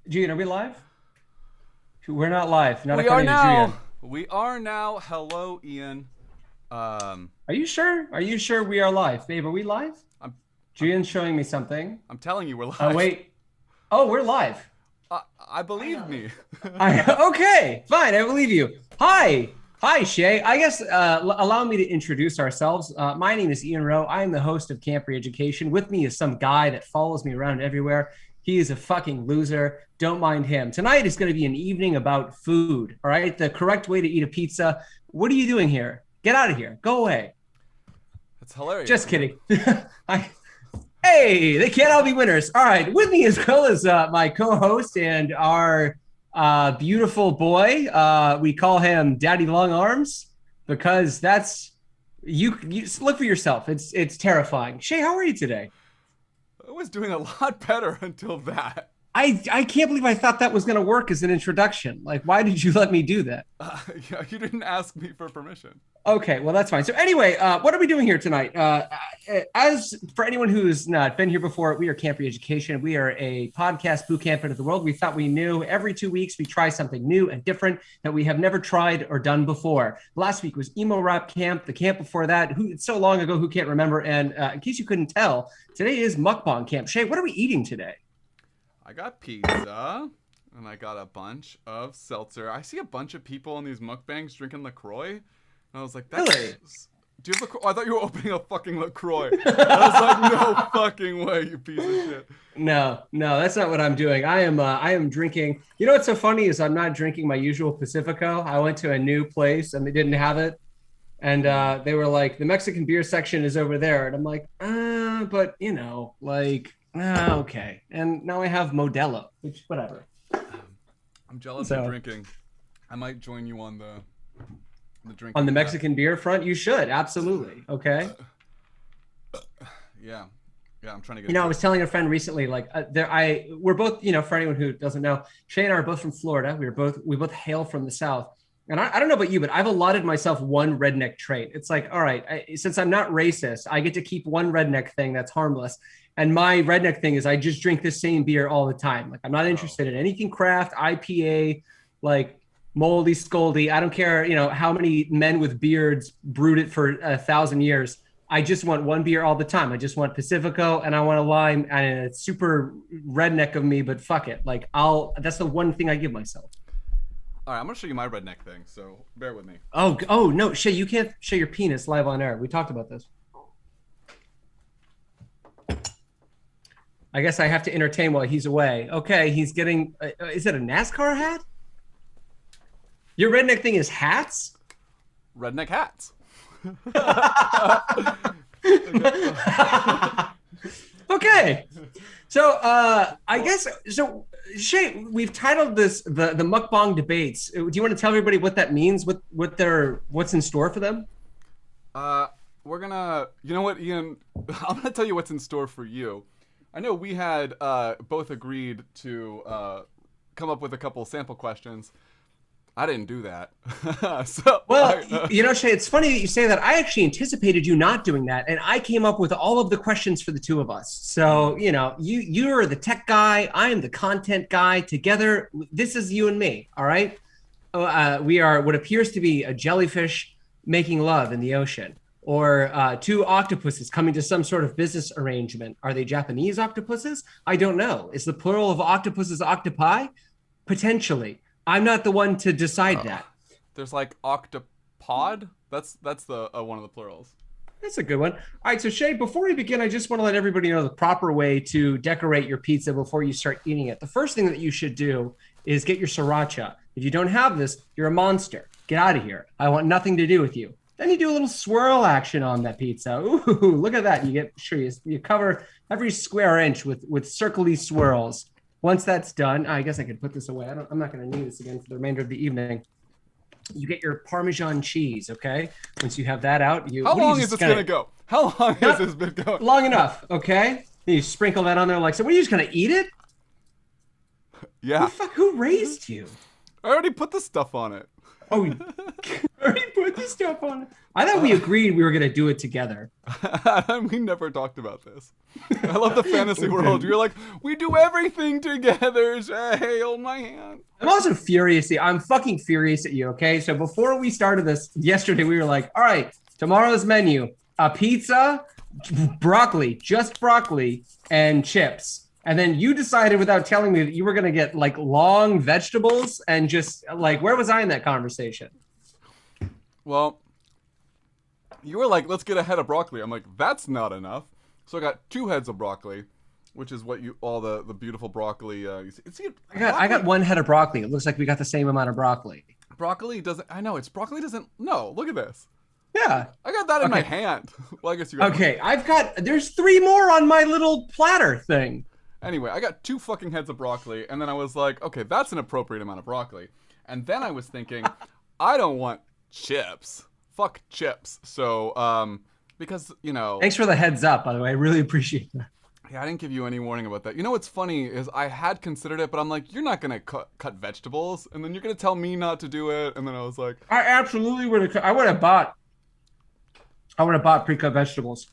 Julian, are we live? We're not live. Not We are according to Julian. now. We are now. Hello, Ian. Um, Are you sure? Are you sure we are live? Babe, are we live? I'm, I'm, Julian's showing me something. I'm telling you, we're Oh, live. wait. Oh, we're live. I believe me. Okay, fine. I believe you. Hi. Hi, Shay. I guess allow me to introduce ourselves. My name is Ian Rowe. I am the host of Camp Re-Education. With me is some guy that follows me around everywhere. He is a fucking loser. Don't mind him. Tonight is going to be an evening about food. All right. The correct way to eat a pizza. What are you doing here? Get out of here. Go away. That's hilarious. Just kidding. Hey, they can't all be winners. All right. With me as well as my co-host and our beautiful boy. We call him Daddy Long Arms because that's you look for yourself. It's terrifying. Shay, how are you today? I was doing a lot better until that. I can't believe I thought that was going to work as an introduction. Like, why did you let me do that? Yeah, you didn't ask me for permission. Okay, well, that's fine. So anyway, what are we doing here tonight? As for anyone who's not been here before, we are Camp Re-Education. We are a podcast boot camp into the world. We thought we knew every 2 weeks we try something new and different that we have never tried or done before. Last week was emo rap camp. The camp before that, it's so long ago, who can't remember? And in case you couldn't tell, today is mukbang camp. Shay, what are we eating today? I got pizza, and I got a bunch of seltzer. I see a bunch of people in these mukbangs drinking LaCroix, and I was like, that's... Really? Do you have LaCroix? Oh, I thought you were opening a fucking LaCroix. I was like, no fucking way, you piece of shit. No, that's not what I'm doing. I am drinking. You know what's so funny is I'm not drinking my usual Pacifico. I went to a new place and they didn't have it. And they were like, the Mexican beer section is over there. And I'm like, but you know, like, okay. And now I have Modelo, which whatever. I'm jealous of drinking. I might join you on the drink. On the Mexican beer front, you should. Absolutely. Okay. Yeah, I'm trying to get. You know, I was telling a friend recently, like, we're both, you know, for anyone who doesn't know, Shay and I are both from Florida. We both hail from the South. And I don't know about you, but I've allotted myself one redneck trait. It's like, all right, since I'm not racist, I get to keep one redneck thing that's harmless. And my redneck thing is I just drink the same beer all the time. Like, I'm not interested in anything craft, IPA, like moldy, scoldy. I don't care, you know, how many men with beards brewed it for 1,000 years. I just want one beer all the time. I just want Pacifico and I want a lime, and it's super redneck of me, but fuck it. Like, that's the one thing I give myself. All right, I'm gonna show you my redneck thing, so bear with me. Oh no, Shay, you can't show your penis live on air. We talked about this. I guess I have to entertain while he's away. Okay, he's getting. Is it a NASCAR hat? Your redneck thing is hats? Redneck hats. Okay. So I guess so. Shay, we've titled this the Mukbang Debates. Do you want to tell everybody what that means? What's in store for them? We're gonna. You know what, Ian? I'm gonna tell you what's in store for you. I know we had both agreed to come up with a couple sample questions. I didn't do that. You know, Shay, it's funny that you say that. I actually anticipated you not doing that, and I came up with all of the questions for the two of us. So, you know, you're the tech guy, I am the content guy. Together, this is you and me, all right? We are what appears to be a jellyfish making love in the ocean, or two octopuses coming to some sort of business arrangement. Are they Japanese octopuses? I don't know. Is the plural of octopuses octopi? Potentially. I'm not the one to decide that. There's like octopod. That's the one of the plurals. That's a good one. All right, so Shay, before we begin, I just want to let everybody know the proper way to decorate your pizza before you start eating it. The first thing that you should do is get your sriracha. If you don't have this, you're a monster. Get out of here. I want nothing to do with you. Then you do a little swirl action on that pizza. Ooh, look at that. You cover every square inch with circly swirls. Once that's done, I guess I could put this away. I'm not going to need this again for the remainder of the evening. You get your Parmesan cheese, okay? Once you have that out, How long is this going to go? How long has this been going? Long enough, okay? Then you sprinkle that on there like, so what, are you just going to eat it? Yeah. Who raised you? I already put the stuff on it. Oh, already put the stuff on it. I thought we agreed we were gonna do it together. We never talked about this. I love the fantasy world. You're like, we do everything together. Hey, hold my hand. I'm also furious. I'm fucking furious at you. Okay, so before we started this yesterday, we were like, all right, tomorrow's menu: a pizza, broccoli, just broccoli, and chips. And then you decided without telling me that you were gonna get like long vegetables and just like, where was I in that conversation? Well, you were like, let's get a head of broccoli. I'm like, that's not enough. So I got 2 heads of broccoli, which is what all the beautiful broccoli. You see, I got 1 head of broccoli. It looks like we got the same amount of broccoli. Broccoli doesn't. I know broccoli doesn't. No, look at this. Yeah, I got that in my hand. Well, I guess you got. Okay, there's 3 more on my little platter thing. Anyway, I got 2 fucking heads of broccoli, and then I was like, okay, that's an appropriate amount of broccoli. And then I was thinking, I don't want chips. Fuck chips. So, because, Thanks for the heads up, by the way. I really appreciate that. Yeah, I didn't give you any warning about that. You know what's funny is I had considered it, but I'm like, you're not going to cut vegetables, and then you're going to tell me not to do it, and then I was like... I absolutely would have... I would have bought pre-cut vegetables.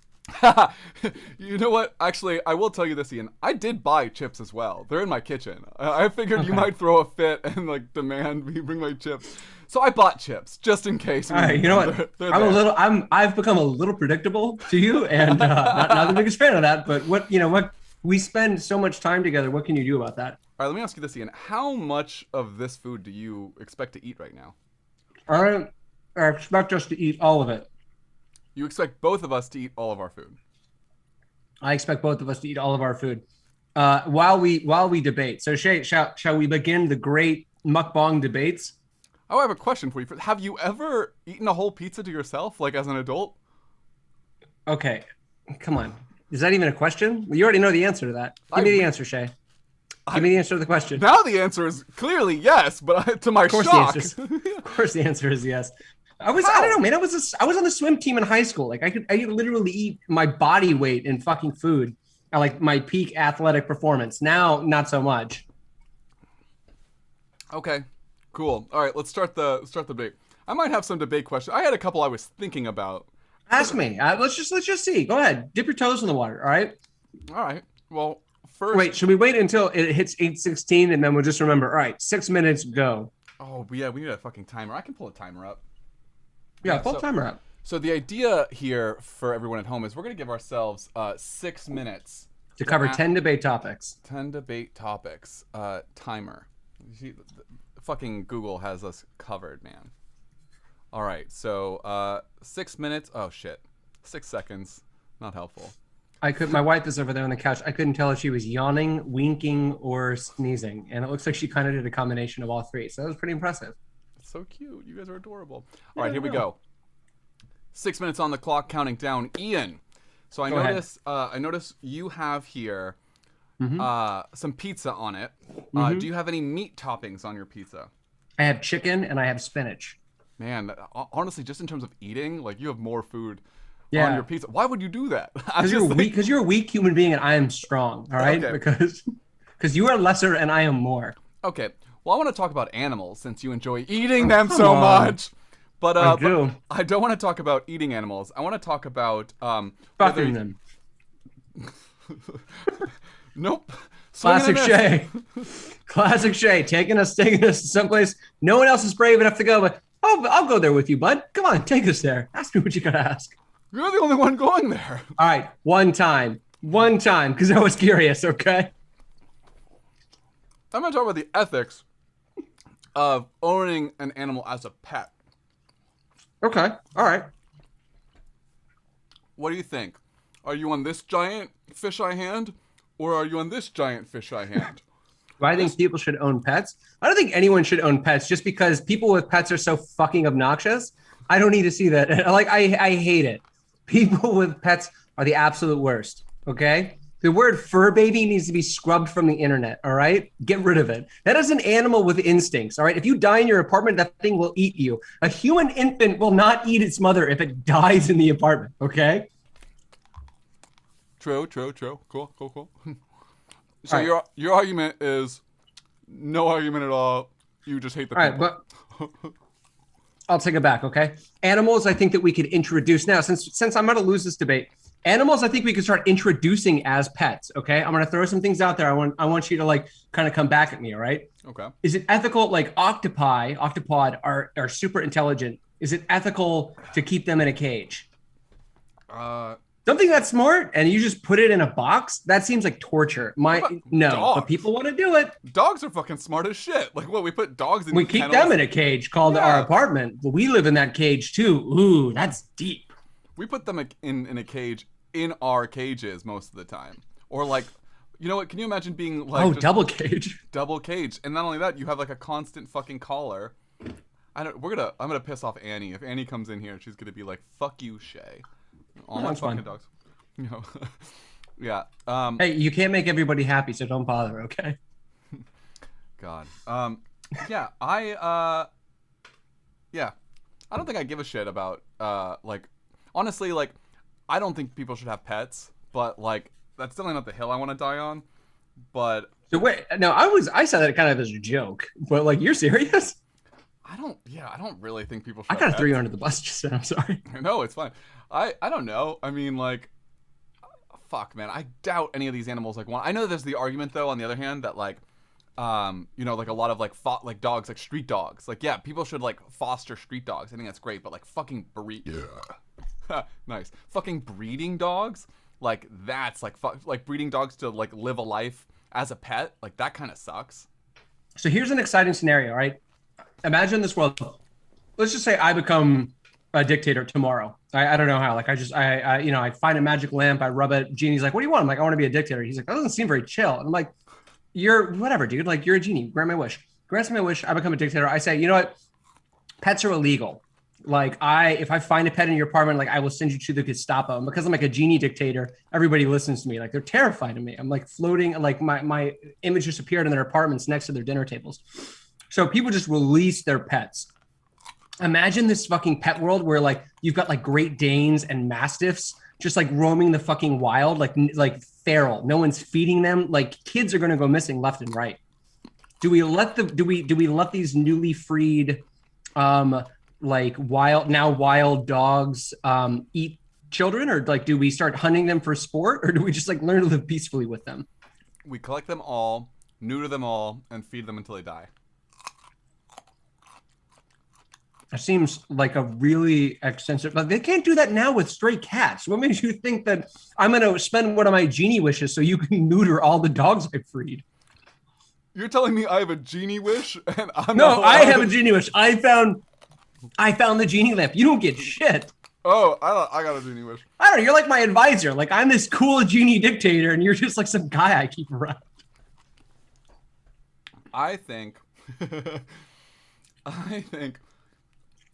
You know what? Actually, I will tell you this, Ian. I did buy chips as well. They're in my kitchen. I figured you might throw a fit and like demand me bring my chips. So I bought chips just in case. All right, you know what? I've become a little predictable to you, and not the biggest fan of that. But what we spend so much time together. What can you do about that? All right, let me ask you this, Ian. How much of this food do you expect to eat right now? I expect us to eat all of it. You expect both of us to eat all of our food? I expect both of us to eat all of our food while we debate. So, Shay, shall we begin the great mukbang debates? Oh, I have a question for you. Have you ever eaten a whole pizza to yourself, like as an adult? Okay, come on. Is that even a question? Well, you already know the answer to that. Give me the answer, Shay. Give me the answer to the question. Now the answer is clearly yes, but to my shock. Of course the answer is yes. I don't know, man. I was on the swim team in high school. Like I could literally eat my body weight in fucking food at like my peak athletic performance. Now, not so much. Okay, cool. All right, let's start the debate. I might have some debate questions. I had a couple I was thinking about. Ask me. Let's just see. Go ahead. Dip your toes in the water. All right. All right. Well, first. Wait. Should we wait until it hits 8:16 and then we'll just remember? All right. 6 minutes. Go. Oh yeah, we need a fucking timer. I can pull a timer up. Yeah, pull timer up. So the idea here for everyone at home is we're going to give ourselves 6 minutes to cover 10 debate topics. 10 debate topics. Timer. Fucking Google has us covered, man. All right, so 6 minutes. Oh shit, 6 seconds. Not helpful. My wife is over there on the couch. I couldn't tell if she was yawning, winking, or sneezing, and it looks like she kind of did a combination of all 3. So that was pretty impressive. So cute. You guys are adorable. All right, here we go. 6 minutes on the clock, counting down. Ian. So I notice you have here some pizza on it. Do you have any meat toppings on your pizza? I have chicken and I have spinach. Man, honestly, just in terms of eating, like you have more food on your pizza. Why would you do that? Because you're a weak human being and I am strong. All right, okay. because you are lesser and I am more. Okay. Well, I want to talk about animals since you enjoy eating them so much. But I don't want to talk about eating animals. I want to talk about fucking them. Nope. Classic Shay. Classic Shay. Taking us to someplace no one else is brave enough to go, but I'll go there with you, bud. Come on, take us there. Ask me what you gotta ask. You're the only one going there. All right, one time, because I was curious. Okay. I'm gonna talk about the ethics of owning an animal as a pet. Okay. All right. What do you think? Are you on this giant fisheye hand, or are you on this giant fisheye hand? Do I think people should own pets? I don't think anyone should own pets just because people with pets are so fucking obnoxious. I don't need to see that. Like, I hate it. People with pets are the absolute worst. Okay. The word fur baby needs to be scrubbed from the internet, all right? Get rid of it. That is an animal with instincts, all right? If you die in your apartment, that thing will eat you. A human infant will not eat its mother if it dies in the apartment, okay? True. Cool. So right. Your argument is no argument at all. You just hate the people. All right, I'll take it back. Okay. Animals, I think that we could introduce now, since I'm going to lose this debate. Animals, I think we could start introducing as pets. Okay. I'm going to throw some things out there. I want you to like kind of come back at me. All right. Okay. Is it ethical? Like octopod are super intelligent. Is it ethical to keep them in a cage? Something that's smart and you just put it in a box? That seems like torture. But people want to do it. Dogs are fucking smart as shit. Like what? We put dogs in. We keep them in a cage called our apartment. But we live in that cage too. Ooh, that's deep. We put them in a cage in our cages most of the time, or like. You know what? Can you imagine being like double cage? Double cage, and not only that, you have like a constant fucking collar. I'm gonna piss off Annie. If Annie comes in here, she's gonna be like, "Fuck you, Shay." All my fucking dogs. You know. Yeah. Hey, you can't make everybody happy, so don't bother, okay? God. Yeah. Yeah. I don't think I give a shit about like. Honestly, like, I don't think people should have pets, but like. That's definitely not the hill I want to die on, but so wait, no, I said that kind of as a joke, but like you're serious? I don't really think people should. I kind of threw you under the bus just then. I'm sorry. No, it's fine. I don't know. I mean, like, fuck, man. I doubt any of these animals like want. I know there's the argument though. On the other hand, that like, you know, like a lot of like dogs, like street dogs. Like, yeah, people should like foster street dogs. I think that's great, but like fucking nice. Fucking breeding dogs. Like that's like breeding dogs to like live a life as a pet, like that kind of sucks. So here's an exciting scenario, right? Imagine this world. Let's just say I become a dictator tomorrow. I don't know how. Like I find a magic lamp, I rub it. Genie's like, "What do you want?" I'm like, "I want to be a dictator." He's like, "That doesn't seem very chill." And I'm like, "You're whatever, dude. Like you're a genie. Grant my wish." Grants my wish. I become a dictator. I say, "You know what? Pets are illegal. Like if I find a pet in your apartment, like I will send you to the Gestapo." And because I'm like a genie dictator, everybody listens to me. Like they're terrified of me. I'm like floating, like my image just appeared in their apartments next to their dinner tables. So people just release their pets. Imagine this fucking pet world where like you've got like Great Danes and Mastiffs just like roaming the fucking wild, like feral. No one's feeding them. Like kids are gonna go missing left and right. Do we let these newly freed like wild dogs eat children, or like do we start hunting them for sport, or do we just like learn to live peacefully with them? We collect them all, neuter them all, and feed them until they die. It seems like a really extensive, but they can't do that now with stray cats. What makes you think that I'm going to spend one of my genie wishes so you can neuter all the dogs I freed? You're telling me I have a genie wish and I'm no, I have a genie wish. I found the genie lamp. You don't get shit. Oh, I got a genie wish. I don't know. You're like my advisor. Like I'm this cool genie dictator, and you're just like some guy I keep around. I think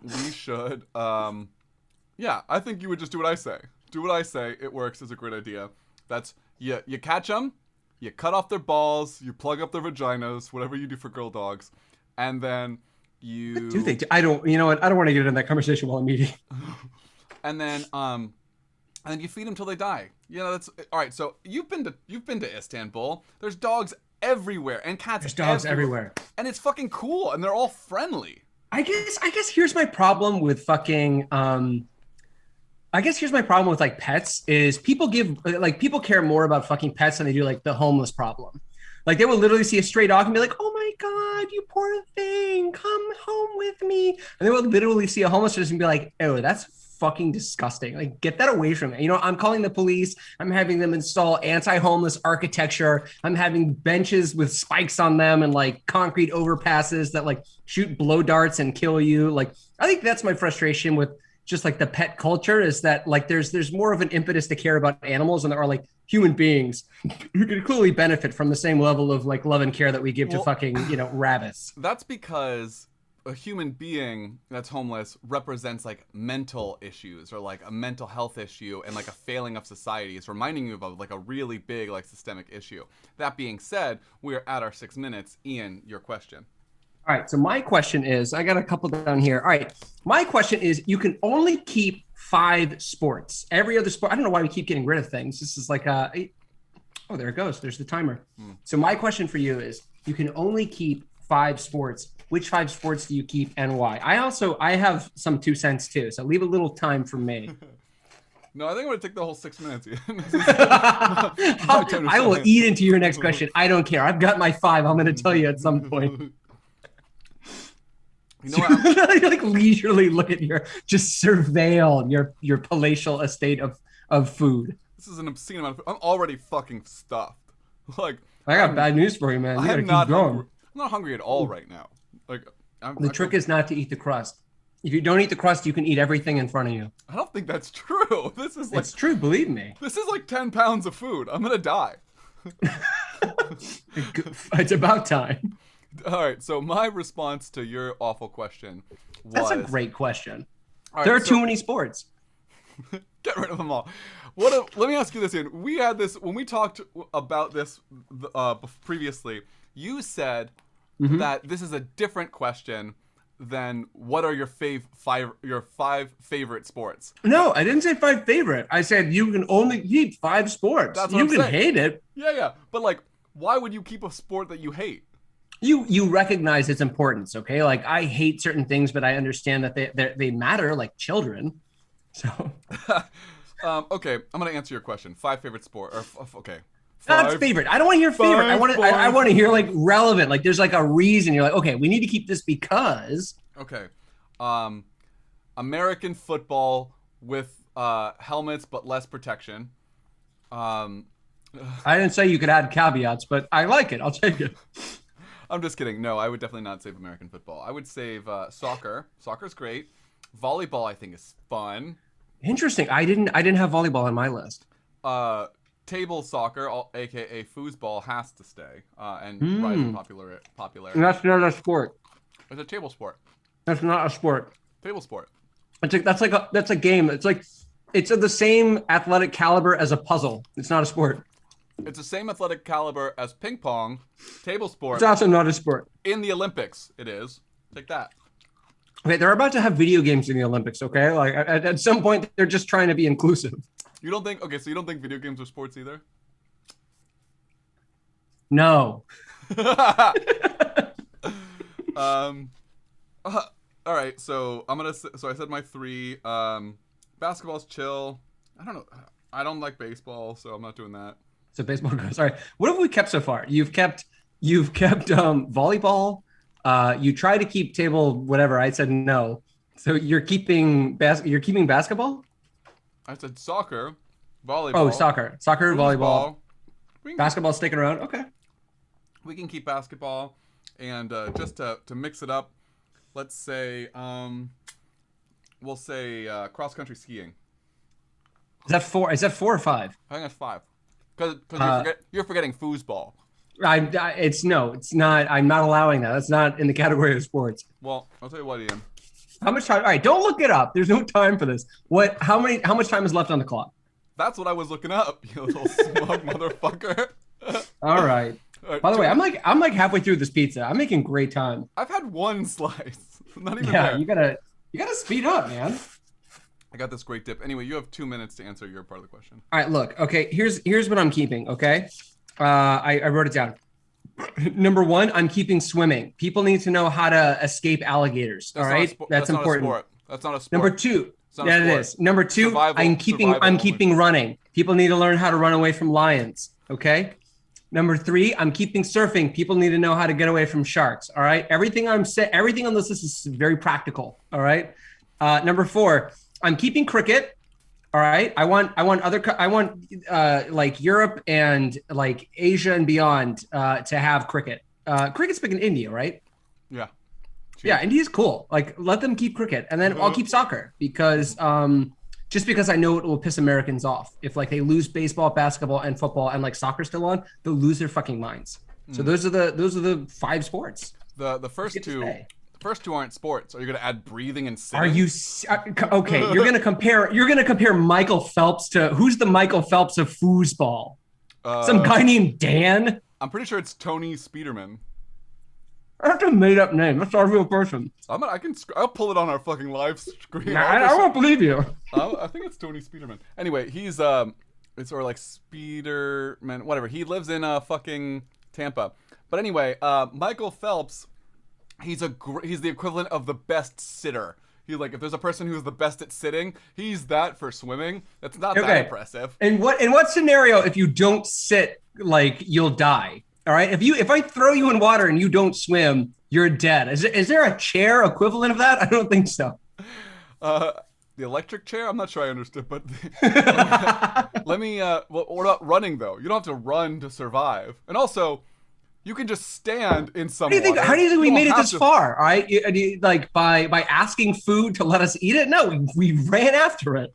we should. Yeah, I think you would just do what I say. Do what I say. It works. It's a great idea. That's you catch them, you cut off their balls, you plug up their vaginas, whatever you do for girl dogs, and then you. What do they do? I don't. You know what? I don't want to get into that conversation while I'm eating. And then you feed them till they die. You know, that's all right. So you've been to Istanbul. There's dogs everywhere and cats. There's dogs everywhere. And it's fucking cool, and they're all friendly. I guess here's my problem with fucking. I guess here's my problem with like pets is people care more about fucking pets than they do like the homeless problem. Like they will literally see a stray dog and be like, "Oh my God, you poor thing, come home with me." And they will literally see a homeless person and be like, "Oh, that's fucking disgusting. Like get that away from me." You know, I'm calling the police. I'm having them install anti-homeless architecture. I'm having benches with spikes on them and like concrete overpasses that like shoot blow darts and kill you. Like I think that's my frustration with just like the pet culture is that like there's more of an impetus to care about animals and there are like human beings who can clearly benefit from the same level of like love and care that we give to fucking, you know, rabbits. That's because a human being that's homeless represents like mental issues or like a mental health issue and like a failing of society. It's reminding you of like a really big like systemic issue. That being said, we're at our 6 minutes. Ian, your question. All right. So my question is, I got a couple down here. All right. My question is, you can only keep 5 sports. Every other sport. I don't know why we keep getting rid of things. This is like oh, there it goes. There's the timer. So my question for you is, you can only keep 5 sports. which 5 sports do you keep and why? I have some 2 cents too, so leave a little time for me. No, I think I'm going to take the whole 6 minutes. I will eat into your next question. I don't care. I've got my 5. I'm going to tell you at some point. You know what? You like leisurely look at just surveil your palatial estate of food. This is an obscene amount of food. I'm already fucking stuffed. Like, I got bad news for you, man. You gotta keep going. I'm not hungry at all right now. Like, the trick is not to eat the crust. If you don't eat the crust, you can eat everything in front of you. I don't think that's true. This is like, it's true, believe me. This is like 10 pounds of food. I'm gonna die. It's about time. All right, so my response to your awful question was... That's a great question. Right, there are too many sports. Get rid of them all. Let me ask you this, Ian. We had this, when we talked about this previously, you said that this is a different question than what are your five favorite sports. No, I didn't say 5 favorite. I said you can only keep 5 sports. That's what you I'm can saying. hate it. Yeah. But like, why would you keep a sport that you hate? You recognize its importance, okay? Like I hate certain things, but I understand that they matter, like children. So, okay, I'm gonna answer your question. 5 favorite sport, okay. That's favorite. I don't want to hear favorite. I want to hear like relevant. Like there's like a reason. You're like, okay, we need to keep this because. Okay, American football with helmets but less protection. I didn't say you could add caveats, but I like it. I'll take it. I'm just kidding. No, I would definitely not save American football. I would save soccer. Soccer's great. Volleyball, I think, is fun. Interesting. I didn't have volleyball on my list. Table soccer, aka foosball, has to stay and rise in popularity. That's not a sport. It's a table sport. That's not a sport. Table sport. That's a game. It's of the same athletic caliber as a puzzle. It's not a sport. It's the same athletic caliber as ping pong, table sport. It's also not a sport. In the Olympics, it is. Take that. Okay, they're about to have video games in the Olympics, okay? Like at some point, they're just trying to be inclusive. You don't think? Okay, so you don't think video games are sports either? No. All right, so So I said my 3. Basketball's chill. I don't know. I don't like baseball, so I'm not doing that. So baseball goes. Sorry. What have we kept so far? You've kept volleyball. You try to keep table whatever. I said no. So you're keeping basketball? I said soccer, volleyball. Oh, soccer, volleyball. Basketball sticking around. Okay. We can keep basketball, and just to mix it up, let's say we'll say cross country skiing. Is that 4? Is that 4 or 5? I think that's 5. Because you're forgetting foosball. It's not. I'm not allowing that. That's not in the category of sports. Well, I'll tell you what, Ian. How much time? All right, don't look it up. There's no time for this. How much time is left on the clock? That's what I was looking up, you little smug motherfucker. All right. By the way, I'm like halfway through this pizza. I'm making great time. I've had 1 slice. Not even there. You gotta speed up, man. I got this great dip. Anyway, you have 2 minutes to answer your part of the question. All right, look. Okay, here's what I'm keeping. Okay, I wrote it down. Number 1, I'm keeping swimming. People need to know how to escape alligators. All right, that's important. That's not a sport. Number 2, yeah, it is. Number 2, I'm keeping running. People need to learn how to run away from lions. Okay. Number 3, I'm keeping surfing. People need to know how to get away from sharks. All right. Everything on this list is very practical. All right. Number 4, I'm keeping cricket. All right. I want like Europe and like Asia and beyond to have cricket. Cricket's big in India, right? Yeah. Yeah, India's cool. Like, let them keep cricket, and then I'll keep soccer because just because I know it will piss Americans off. If like they lose baseball, basketball, and football, and like soccer still on, they'll lose their fucking minds. So those are the 5 sports. The first two. The first 2 aren't sports. Are you going to add breathing and sitting? Are you okay? You're gonna compare Michael Phelps to who's the Michael Phelps of foosball? Some guy named Dan. I'm pretty sure it's Tony Speederman. That's a made up name. That's not a real person. I'll pull it on our fucking live screen. Nah, I won't believe you. I think it's Tony Speederman. Anyway, he's it's sort of like Speederman, whatever. He lives in fucking Tampa. But anyway, Michael Phelps he's the equivalent of the best sitter. He like if there's a person who's the best at sitting, he's that for swimming. That's not that impressive. And what scenario if you don't sit, like you'll die? All right. If I throw you in water and you don't swim, you're dead. Is there a chair equivalent of that? I don't think so. The electric chair? I'm not sure I understood, but let me. What about running though? You don't have to run to survive, and also. You can just stand in some water. How do you think we made it this far? All right, like by asking food to let us eat it? No, we ran after it.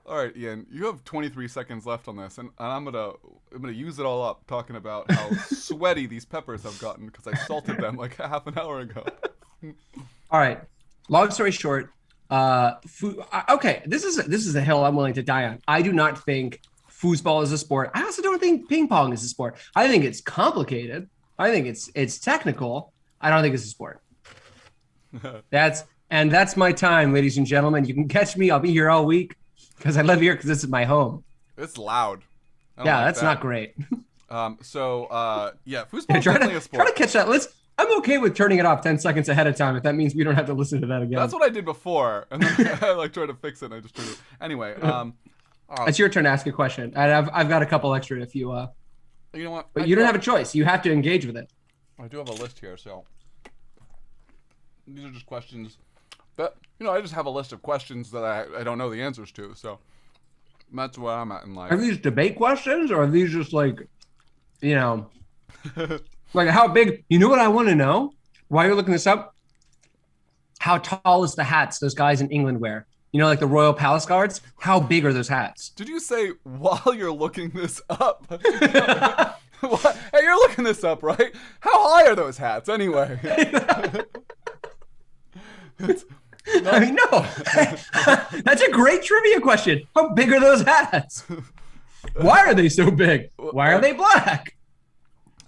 All right, Ian, you have 23 seconds left on this, and I'm gonna use it all up talking about how sweaty these peppers have gotten because I salted them like half an hour ago. All right, long story short, food. Okay, this is a hill I'm willing to die on. I do not think foosball is a sport. I also don't think ping pong is a sport. I think it's complicated. I think it's technical. I don't think it's a sport. That's my time, ladies and gentlemen. You can catch me. I'll be here all week because I live here because this is my home. It's loud. Yeah, that's not great. Foosball is definitely a sport. Try to catch that. I'm okay with turning it off 10 seconds ahead of time if that means we don't have to listen to that again. That's what I did before, and then I tried to fix it and I just turned it. Anyway, it's your turn to ask a question. I've got a couple extra if you you know what? But you don't have a choice. You have to engage with it. I do have a list here, so these are just questions that I just have a list of questions that I don't know the answers to, so that's where I'm at in life. Are these debate questions or are these just like like how big? You know what I want to know? While you're looking this up, how tall is the hats those guys in England wear? Like the Royal Palace Guards? How big are those hats? Did you say while you're looking this up? What? Hey, you're looking this up, right? How high are those hats anyway? I mean, no. That's a great trivia question. How big are those hats? Why are they so big? Why are they black?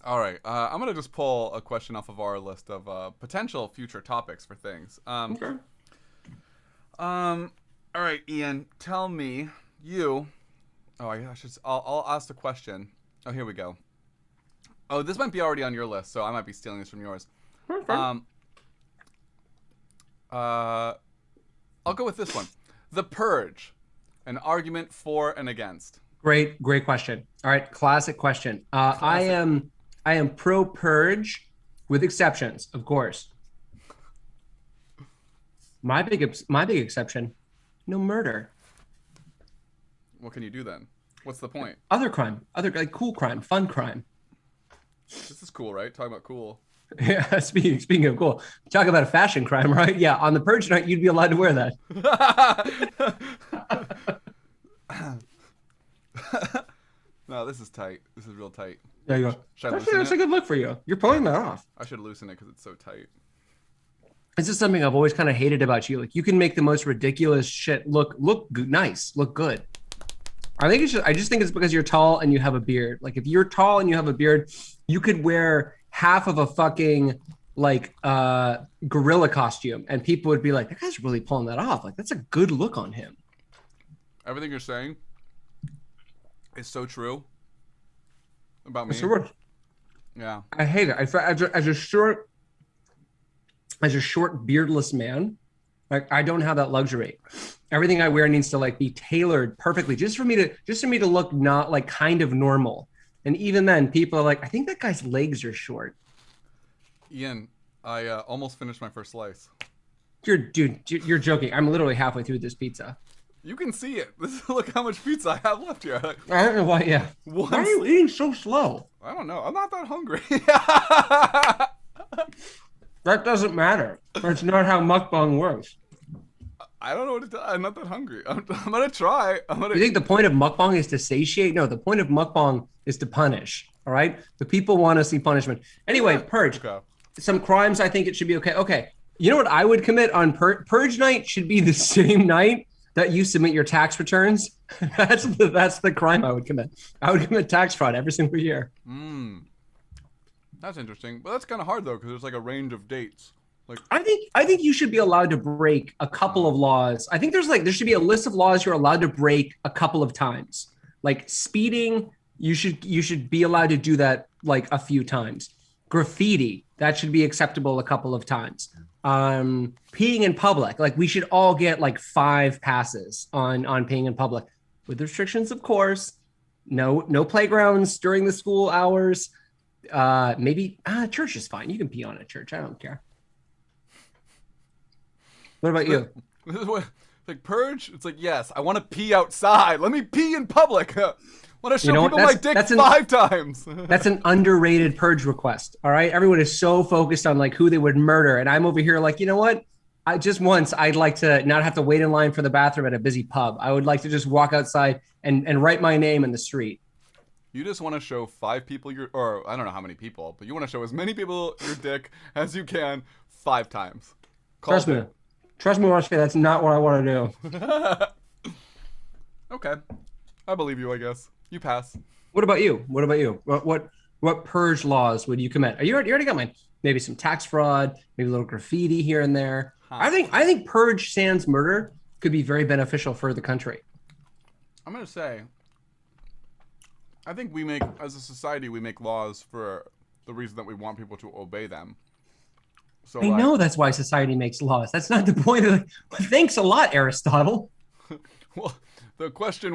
All right. I'm going to just pull a question off of our list of potential future topics for things. Okay. All right, Ian, tell me, I'll ask the question. Oh, here we go. Oh, this might be already on your list, so I might be stealing this from yours. I'll go with this one. The Purge, an argument for and against. Great question. All right, classic question. I am pro Purge with exceptions, of course. My big exception, no murder. What can you do then? What's the point? Other crime, like cool crime, fun crime. This is cool, right? Talking about cool. Yeah, speaking of cool, talk about a fashion crime, right? Yeah, on the Purge night, you'd be allowed to wear that. No, this is tight. This is real tight. There you go. That's a good look for you. You're pulling that off. I should loosen it because it's so tight. This is something I've always kind of hated about you. Like you can make the most ridiculous shit look nice, look good. I just think it's because you're tall and you have a beard. Like if you're tall and you have a beard, you could wear half of a fucking like gorilla costume and people would be like, that guy's really pulling that off. Like that's a good look on him. Everything you're saying is so true about me. Sure. Yeah. I hate it. As a short beardless man, like I don't have that luxury. Everything I wear needs to like be tailored perfectly just for me to look not like kind of normal. And even then people are like, I think that guy's legs are short. Ian, I almost finished my first slice. You're joking. I'm literally halfway through this pizza. You can see it. Look how much pizza I have left here. I don't know why. Yeah. Why are you eating so slow? I don't know. I'm not that hungry. That doesn't matter. That's not how mukbang works. I don't know what to do. I'm not that hungry. I'm gonna try. You think the point of mukbang is to satiate? No, the point of mukbang is to punish. All right. The people want to see punishment. Anyway, Purge. Okay. Some crimes. I think it should be okay. Okay. You know what I would commit on Purge night should be the same night that you submit your tax returns. That's the crime I would commit. I would commit tax fraud every single year. That's interesting. But that's kind of hard though, because there's like a range of dates. Like I think you should be allowed to break a couple of laws. I think there should be a list of laws you're allowed to break a couple of times. Like speeding, you should be allowed to do that like a few times. Graffiti, That should be acceptable a couple of times. Peeing in public, like we should all get like 5 passes on peeing in public, with restrictions, of course. No playgrounds during the school hours. Maybe church is fine. You can pee on a church. I don't care. What about you? This is what, like purge. It's like, yes, I want to pee outside. Let me pee in public. Want to show people my dick 5 times. That's an underrated purge request. All right, everyone is so focused on like who they would murder, and I'm over here like, you know what? I'd like to not have to wait in line for the bathroom at a busy pub. I would like to just walk outside and write my name in the street. You just want to show 5 people or I don't know how many people, but you want to show as many people your dick as you can 5 times. Trust me, Rashke, that's not what I want to do. Okay, I believe you. I guess you pass. What about you? What purge laws would you commit? You already got mine. Maybe some tax fraud, maybe a little graffiti here and there. Huh. I think purge sans murder could be very beneficial for the country. I'm gonna say, I think as a society, we make laws for the reason that we want people to obey them. So I know that's why society makes laws. That's not the point of it. Thanks a lot, Aristotle. Well, the question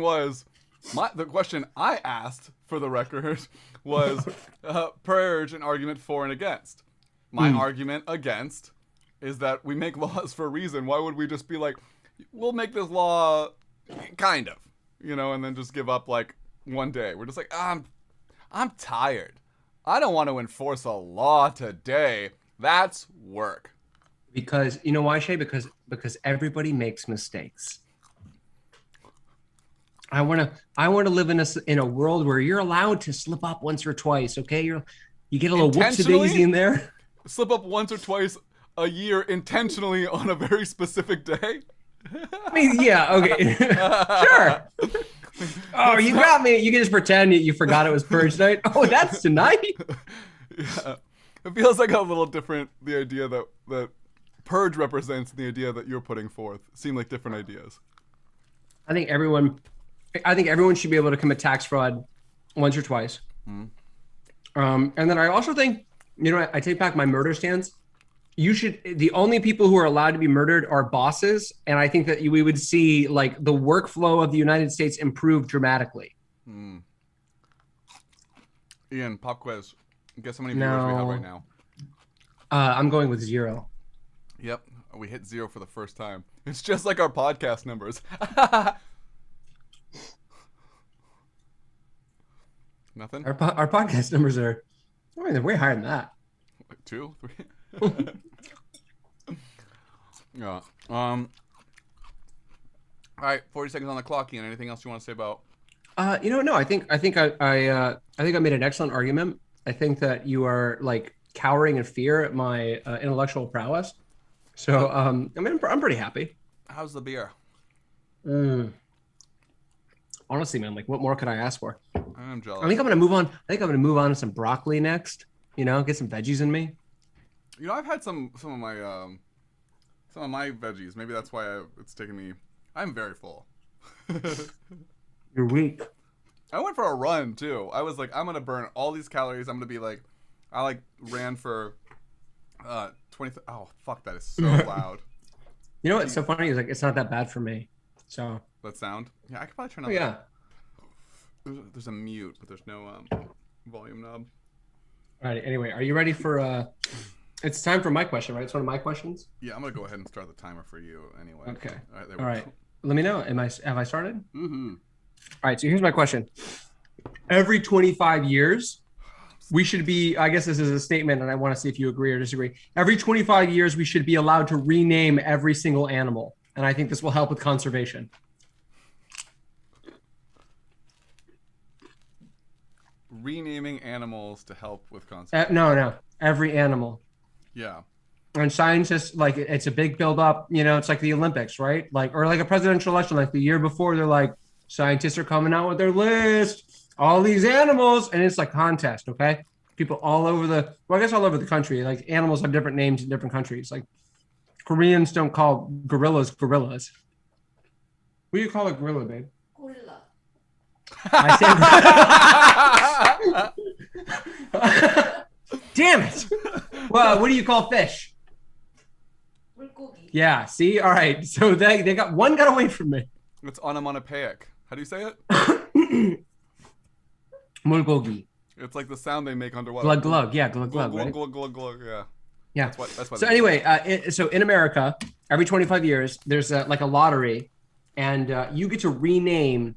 I asked, for the record, was purge an argument for and against. My argument against is that we make laws for a reason. Why would we just be like, we'll make this law, kind of, and then just give up like one day? We're just like, I'm tired. I don't want to enforce a law today. That's work. Because you know why, Shay? Because everybody makes mistakes. I want to live in a world where you're allowed to slip up once or twice. Okay, you get a little whoopsie-daisy in there. Slip up once or twice a year intentionally on a very specific day. I mean, yeah, okay, sure. Oh, you got me. You can just pretend you forgot it was purge night. Oh, that's tonight. Yeah. It feels like a little different. The idea that purge represents the idea that you're putting forth seem like different ideas. I think everyone should be able to commit tax fraud once or twice. And then I also think, I take back my murder stance. The only people who are allowed to be murdered are bosses. And I think that we would see like the workflow of the United States improve dramatically. Ian, pop quiz. Guess how many viewers we have right now? I'm going with 0. Yep, we hit 0 for the first time. It's just like our podcast numbers. Nothing? Our podcast numbers are, they're way higher than that. Like 2, 3? Yeah. All right, 40 seconds on the clock, Ian. Anything else you want to say about? No. I think I made an excellent argument. I think that you are like cowering in fear at my intellectual prowess. So I'm pretty happy. How's the beer? Honestly, man, like what more could I ask for? I'm jealous. I think I'm gonna move on to some broccoli next. Get some veggies in me. I've had some of my veggies. Maybe that's why it's taken me. I'm very full. You're weak. I went for a run too. I was like, I'm gonna burn all these calories. I'm gonna be like, I ran for 20. Oh fuck, that is so loud. What's so funny is like it's not that bad for me. So that sound? Yeah, I could probably turn on. Yeah. There's a mute, but there's no volume knob. All right. Anyway, are you ready for? It's time for my question, right? It's one of my questions. Yeah, I'm gonna go ahead and start the timer for you anyway. Okay. All right. Let me know. Have I started? Mm-hmm. All right, so here's my question. Every 25 years, we should be, I guess this is a statement and I want to see if you agree or disagree. Every 25 years, we should be allowed to rename every single animal. And I think this will help with conservation. Renaming animals to help with conservation? No. Every animal. Yeah. And scientists, like, it's a big build-up. It's like the Olympics, right? Or like a presidential election. Like the year before, they're like, scientists are coming out with their list, all these animals, and it's like contest, okay? People all over all over the country. Like animals have different names in different countries. Like Koreans don't call gorillas gorillas. What do you call a gorilla, babe? Gorilla. I Damn it. Well, what do you call fish? Yeah. See. All right. So they got one got away from me. It's onomatopoeic. How do you say it? Mulgogi. It's like the sound they make underwater. Glug glug. Yeah. Glug glug. Glug Right. glug glug glug. Yeah. Yeah. That's why So anyway, so in America, every 25 years, there's like a lottery, and you get to rename.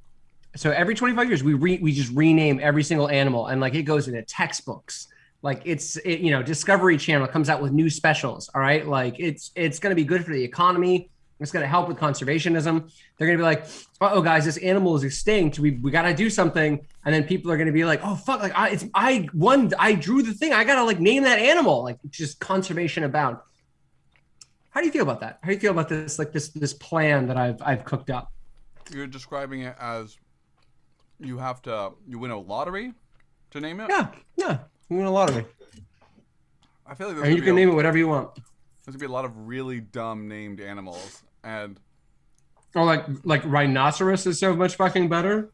So every 25 years, we just rename every single animal, and like it goes into textbooks. Like Discovery Channel comes out with new specials. All right, like it's going to be good for the economy. It's going to help with conservationism. They're going to be like, oh guys, this animal is extinct. We got to do something. And then people are going to be like, oh fuck, like I drew the thing. I got to like name that animal. Like just conservation abound. How do you feel about that? How do you feel about this? Like this plan that I've cooked up. You're describing it as you win a lottery to name it. Yeah, you win a lottery. I feel like and you can name it whatever you want. There's gonna be a lot of really dumb named animals, and like rhinoceros is so much fucking better.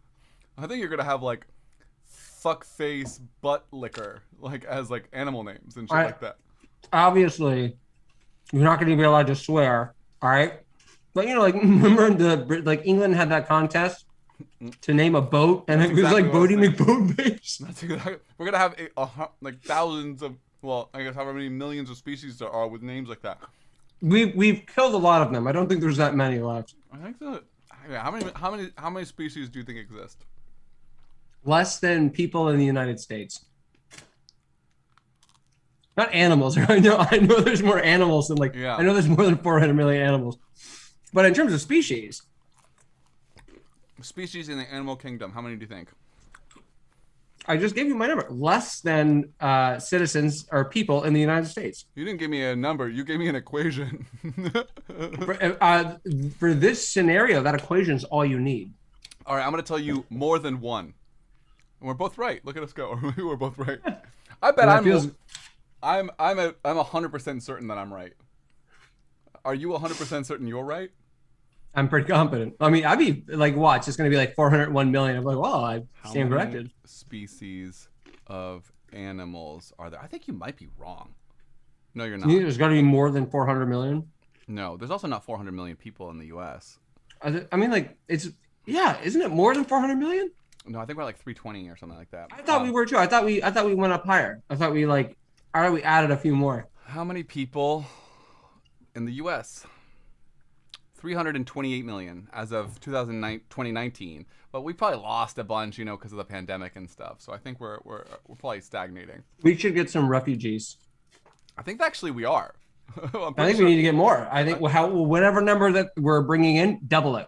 I think you're gonna have like fuckface butt licker like as like animal names and shit like that. Obviously, you're not gonna be allowed to swear, all right? But like remember England had that contest to name a boat, and it was like Boaty McBoatface. That's exactly. We're gonna have like thousands of. Well, I guess however many millions of species there are with names like that. We've killed a lot of them. I don't think there's that many left. I think that. Yeah, how many species do you think exist? Less than people in the United States. Not animals. I know there's more animals than I know there's more than 400 million animals. But in terms of species in the animal kingdom, how many do you think? I just gave you my number. Less than citizens or people in the United States. You didn't give me a number. You gave me an equation. For this scenario, that equation is all you need. All right, I'm going to tell you more than one. And we're both right. Look at us go. We're both right. I bet I'm 100% certain that I'm right. Are you 100% certain you're right? I'm pretty confident. I mean, I'd be like, watch, it's going to be like 401 million. I'm like, well, I stand corrected. Species of animals are there? I think you might be wrong. No, you're not. You think there's got to be more than 400 million? No, there's also not 400 million people in the U.S. I mean, like, isn't it more than 400 million? No, I think we're like 320 or something like that. I thought we were too. I thought we went up higher. I thought we added a few more. How many people in the U.S.? 328 million as of 2019, but we probably lost a bunch, because of the pandemic and stuff. So I think we're probably stagnating. We should get some refugees. I think actually we are. I think we need to get more. I think whatever number that we're bringing in, double it,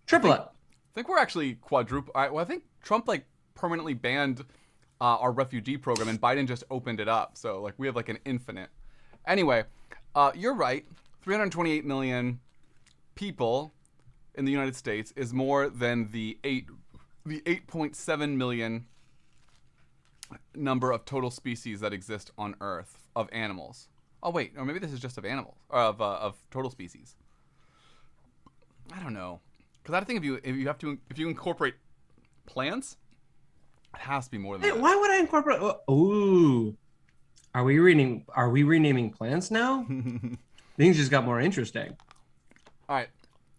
triple it. I think we're actually quadruple. I think Trump permanently banned our refugee program, and Biden just opened it up. So we have an infinite. Anyway, you're right. 328 million people in the United States is more than the 8.7 million number of total species that exist on Earth of animals. Oh wait, or maybe this is just of animals of total species. I don't know, because I think if you incorporate plants, it has to be more than that. Why would I incorporate? Ooh, are we renaming plants now? Things just got more interesting. All right,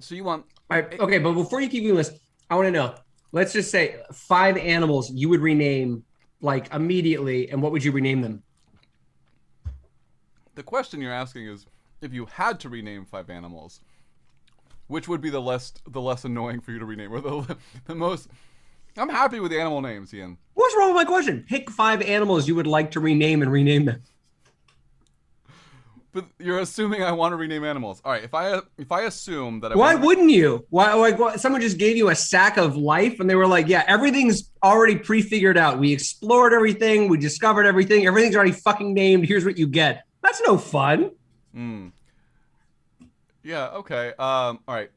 so you want... Okay, but before you keep doing this, I want to know, let's just say 5 animals you would rename immediately, and what would you rename them? The question you're asking is, if you had to rename 5 animals, which would be the less annoying for you to rename, or the most... I'm happy with the animal names, Ian. What's wrong with my question? Pick 5 animals you would like to rename and rename them. But you're assuming I want to rename animals. All right, if I assume that Why wouldn't you? Why someone just gave you a sack of life and they were like, yeah, everything's already pre-figured out. We explored everything, we discovered everything, everything's already fucking named. Here's what you get. That's no fun. Yeah, okay. All right.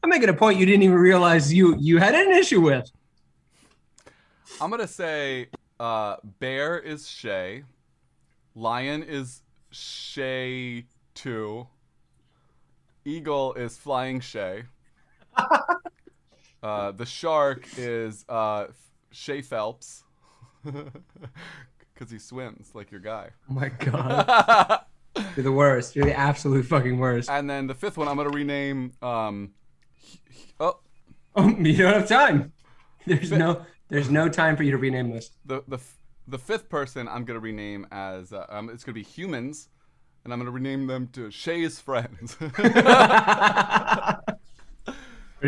I'm making a point you didn't even realize you had an issue with. I'm gonna say bear is Shay, lion is Shay 2. Eagle is Flying Shay. The shark is Shay Phelps. Because because he swims like your guy. Oh my god. You're the worst. You're the absolute fucking worst. And then the fifth one, I'm gonna rename. Oh, you don't have time. There's no time for you to rename this. The fifth person I'm gonna rename as it's gonna be humans, and I'm gonna rename them to Shay's friends. Pretty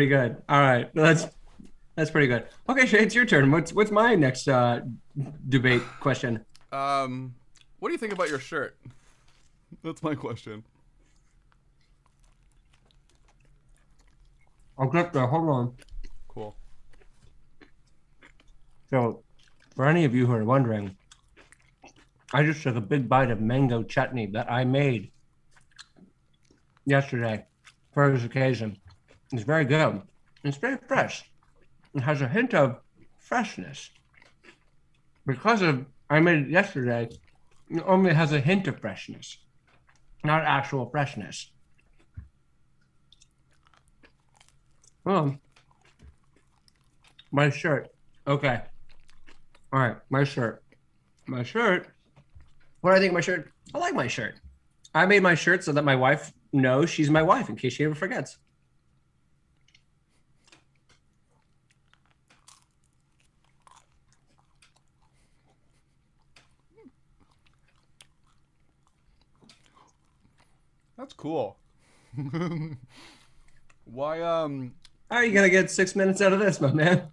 good. All right, that's pretty good. Okay, Shay, it's your turn. What's my next debate question? What do you think about your shirt? That's my question. I'll get there. Hold on. Cool. So, for any of you who are wondering, I just took a big bite of mango chutney that I made yesterday for this occasion. It's very good. It's very fresh. It has a hint of freshness. Because I made it yesterday, it only has a hint of freshness, not actual freshness. Well, my shirt. Okay. All right, my shirt. My shirt. What do I think of my shirt? I like my shirt. I made my shirt so that my wife knows she's my wife in case she ever forgets. That's cool. Why How are you gonna get 6 minutes out of this, my man?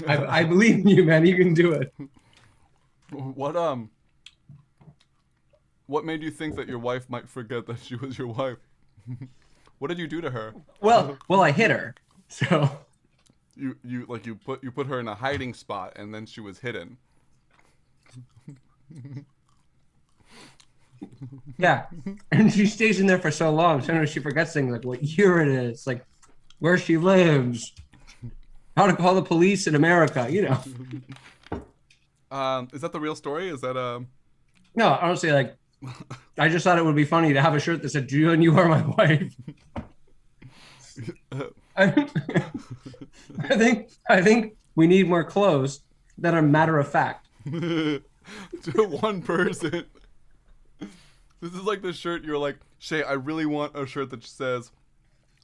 I believe in you, man. You can do it. What made you think that your wife might forget that she was your wife? What did you do to her? Well, I hit her. So you put her in a hiding spot and then she was hidden. Yeah, and she stays in there for so long. Sometimes she forgets things like what year it is, like where she lives, how to call the police in America. You know. Is that the real story? Is that No, honestly, like I just thought it would be funny to have a shirt that said "You and you are my wife." I think we need more clothes that are matter of fact. To one person. This is like the shirt you're like, Shay, I really want a shirt that says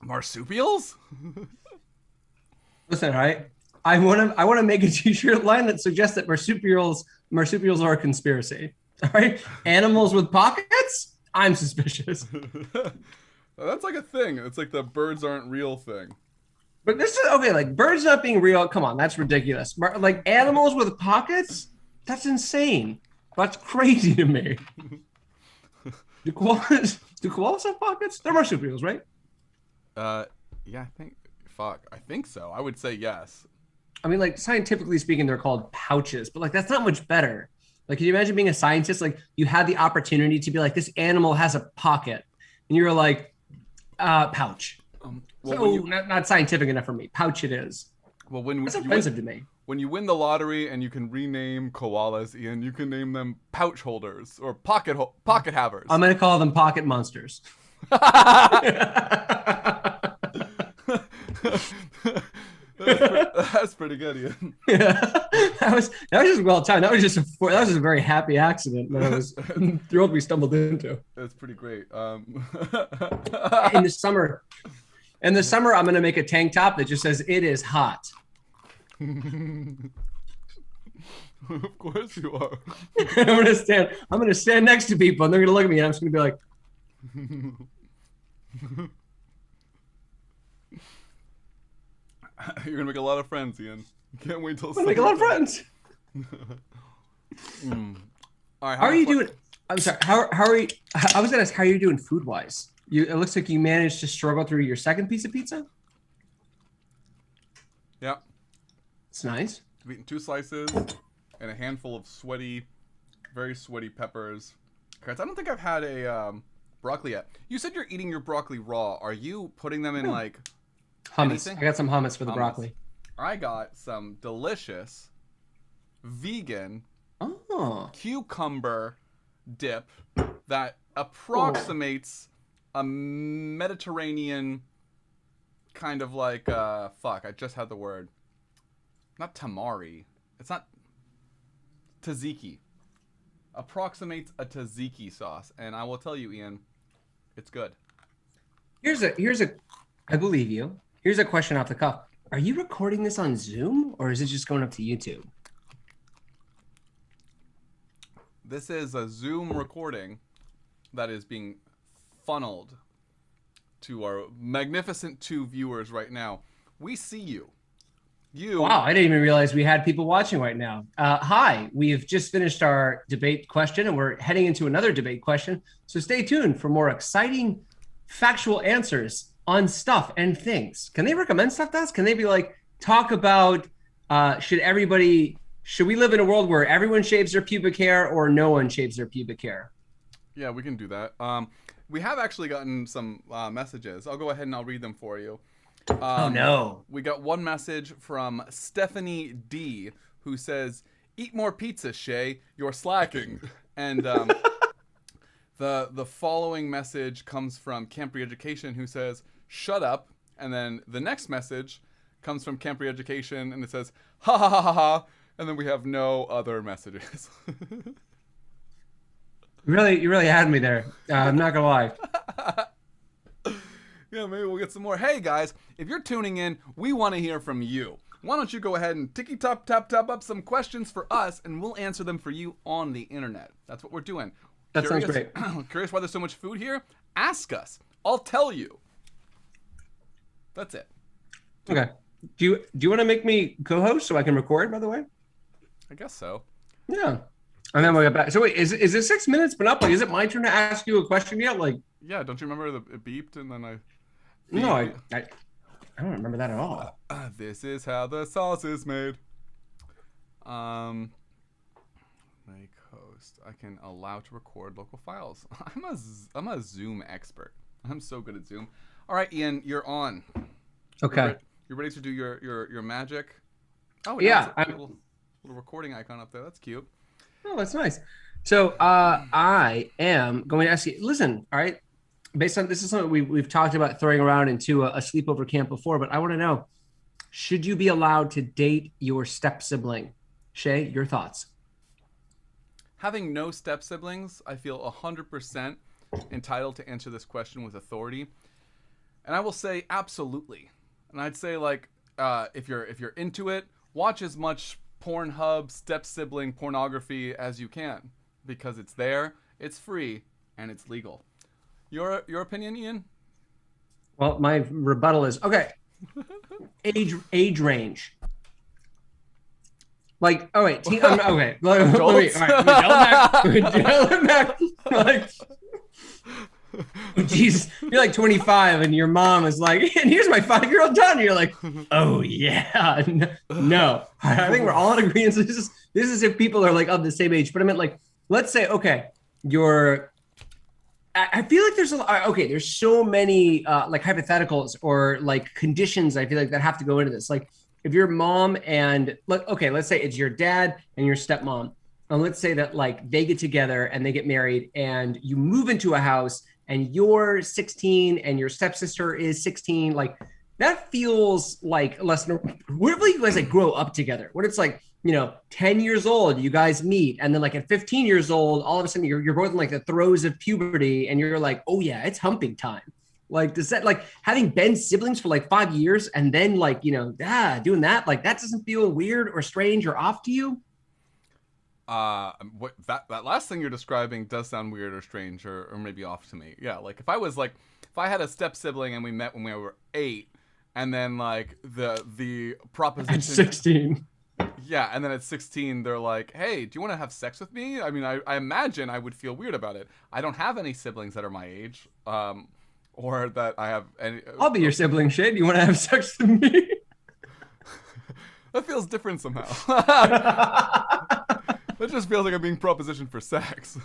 marsupials? Listen, right? I want to make a t-shirt line that suggests that marsupials are a conspiracy. All right? Animals with pockets? I'm suspicious. That's like a thing. It's like the birds aren't real thing. But this is okay, like birds not being real, come on, that's ridiculous. Like animals with pockets? That's insane. That's crazy to me. Do koalas have pockets? They're marsupials, right? Yeah, I think so. I would say yes. I mean, like scientifically speaking, they're called pouches, but like that's not much better. Like, can you imagine being a scientist? Like, you had the opportunity to be like, this animal has a pocket, and you're like, pouch. Not scientific enough for me. Pouch it is. Well, that's offensive to me. When you win the lottery and you can rename koalas, Ian, you can name them pouch holders or pocket havers. I'm gonna call them pocket monsters. That's pretty good, Ian. Yeah, that was just well timed. That was just a very happy accident that I was thrilled we stumbled into. That's pretty great. In the summer, I'm gonna make a tank top that just says "It is hot." Of course you are. I'm gonna stand next to people and they're gonna look at me and I'm just gonna be like, you're gonna make a lot of friends, Ian. Can't wait till. I'm gonna make a lot of friends. All right, how are you doing? I'm sorry. How are you? I was gonna ask how are you doing food wise. It looks like you managed to struggle through your second piece of pizza. Yeah. It's nice. I've eaten 2 slices and a handful of very sweaty peppers. Carrots. I don't think I've had a broccoli yet. You said you're eating your broccoli raw. Are you putting them in like hummus? Anything? I got some hummus for the broccoli. I got some delicious vegan cucumber dip that approximates a Mediterranean kind of like I just had the word. not tamari. It's not tzatziki. Approximates a tzatziki sauce, and I will tell you, Ian, it's good. Here's a I believe you. Here's a question off the cuff. Are you recording this on Zoom or is it just going up to YouTube? This is a Zoom recording that is being funneled to our magnificent 2 viewers right now. We see you. Wow, I didn't even realize we had people watching right now. Hi, we've just finished our debate question and we're heading into another debate question. So stay tuned for more exciting factual answers on stuff and things. Can they recommend stuff to us? Can they be like, talk about, should we live in a world where everyone shaves their pubic hair or no one shaves their pubic hair? Yeah, we can do that. We have actually gotten some messages. I'll go ahead and I'll read them for you. Oh no. We got one message from Stephanie D, who says, "Eat more pizza, Shay. You're slacking." And the following message comes from Camp Education, who says, "Shut up." And then the next message comes from Camp Education, and it says, "Ha ha ha ha ha." And then we have no other messages. You really had me there. I'm not gonna lie. Yeah, maybe we'll get some more. Hey guys, if you're tuning in, we want to hear from you. Why don't you go ahead and tap up some questions for us, and we'll answer them for you on the internet. That's what we're doing. That sounds great. Curious why there's so much food here? Ask us. I'll tell you. That's it. Okay. Do you want to make me co-host so I can record? By the way. I guess so. Yeah. And then we'll get back. So wait, is it 6 minutes been up? Like, is it my turn to ask you a question yet? Like. Yeah. Don't you remember it beeped and then I. No, I don't remember that at all. This is how the sauce is made. Make host. I can allow to record local files. I'm a Zoom expert. I'm so good at Zoom. All right, Ian, you're on. Okay. You're ready to do your magic? Oh yeah. A little recording icon up there. That's cute. Oh, that's nice. So I am going to ask you. Listen, all right. Based on this is something we've talked about throwing around into a sleepover camp before, but I want to know, should you be allowed to date your step sibling? Shay, your thoughts? Having no step siblings, I feel 100% entitled to answer this question with authority. And I will say absolutely. And I'd say like if you're into it, watch as much Pornhub step sibling pornography as you can, because it's there, it's free, and it's legal. Your opinion, Ian? Well, my rebuttal is okay. Age range. Like, oh wait, okay. Let me, all right, we dial it back. Like, geez, you're like 25, and your mom is like, and here's my 5-year-old daughter. You're like, oh yeah, no. I think we're all in agreement. This is if people are like of the same age. But I meant like, let's say, okay, I feel like there's so many like hypotheticals or like conditions I feel like that have to go into this. Like if your mom and let's say it's your dad and your stepmom, and let's say that like they get together and they get married and you move into a house and you're 16 and your stepsister is 16, like that feels like less than. What if you guys like grow up together? What it's like, 10 years old, you guys meet, and then like at 15 years old, all of a sudden you're both in like the throes of puberty, and you're like, oh yeah, it's humping time. Like, does that, like, having been siblings for like 5 years and then like, doing that, like that doesn't feel weird or strange or off to you? That last thing you're describing does sound weird or strange or maybe off to me. Yeah, like if I had a step sibling and we met when we were 8, and then like the proposition at 16. Yeah, and then at 16 they're like, hey, do you want to have sex with me? I mean, I imagine I would feel weird about it. I don't have any siblings that are my age, or that I have any. I'll be your sibling, Shay. Do you want to have sex with me? That feels different somehow. That just feels like I'm being propositioned for sex.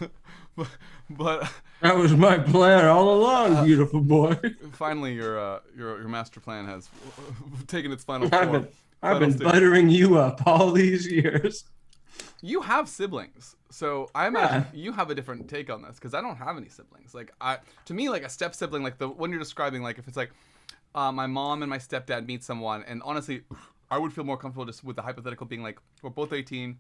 but that was my plan all along, beautiful boy. Finally, your master plan has taken its final form. I've been buttering you up all these years. You have siblings, so I imagine you have a different take on this, because I don't have any siblings. Like to me, like a step sibling, like the one you're describing, like if it's like my mom and my stepdad meet someone, and honestly, I would feel more comfortable just with the hypothetical being like, we're both 18.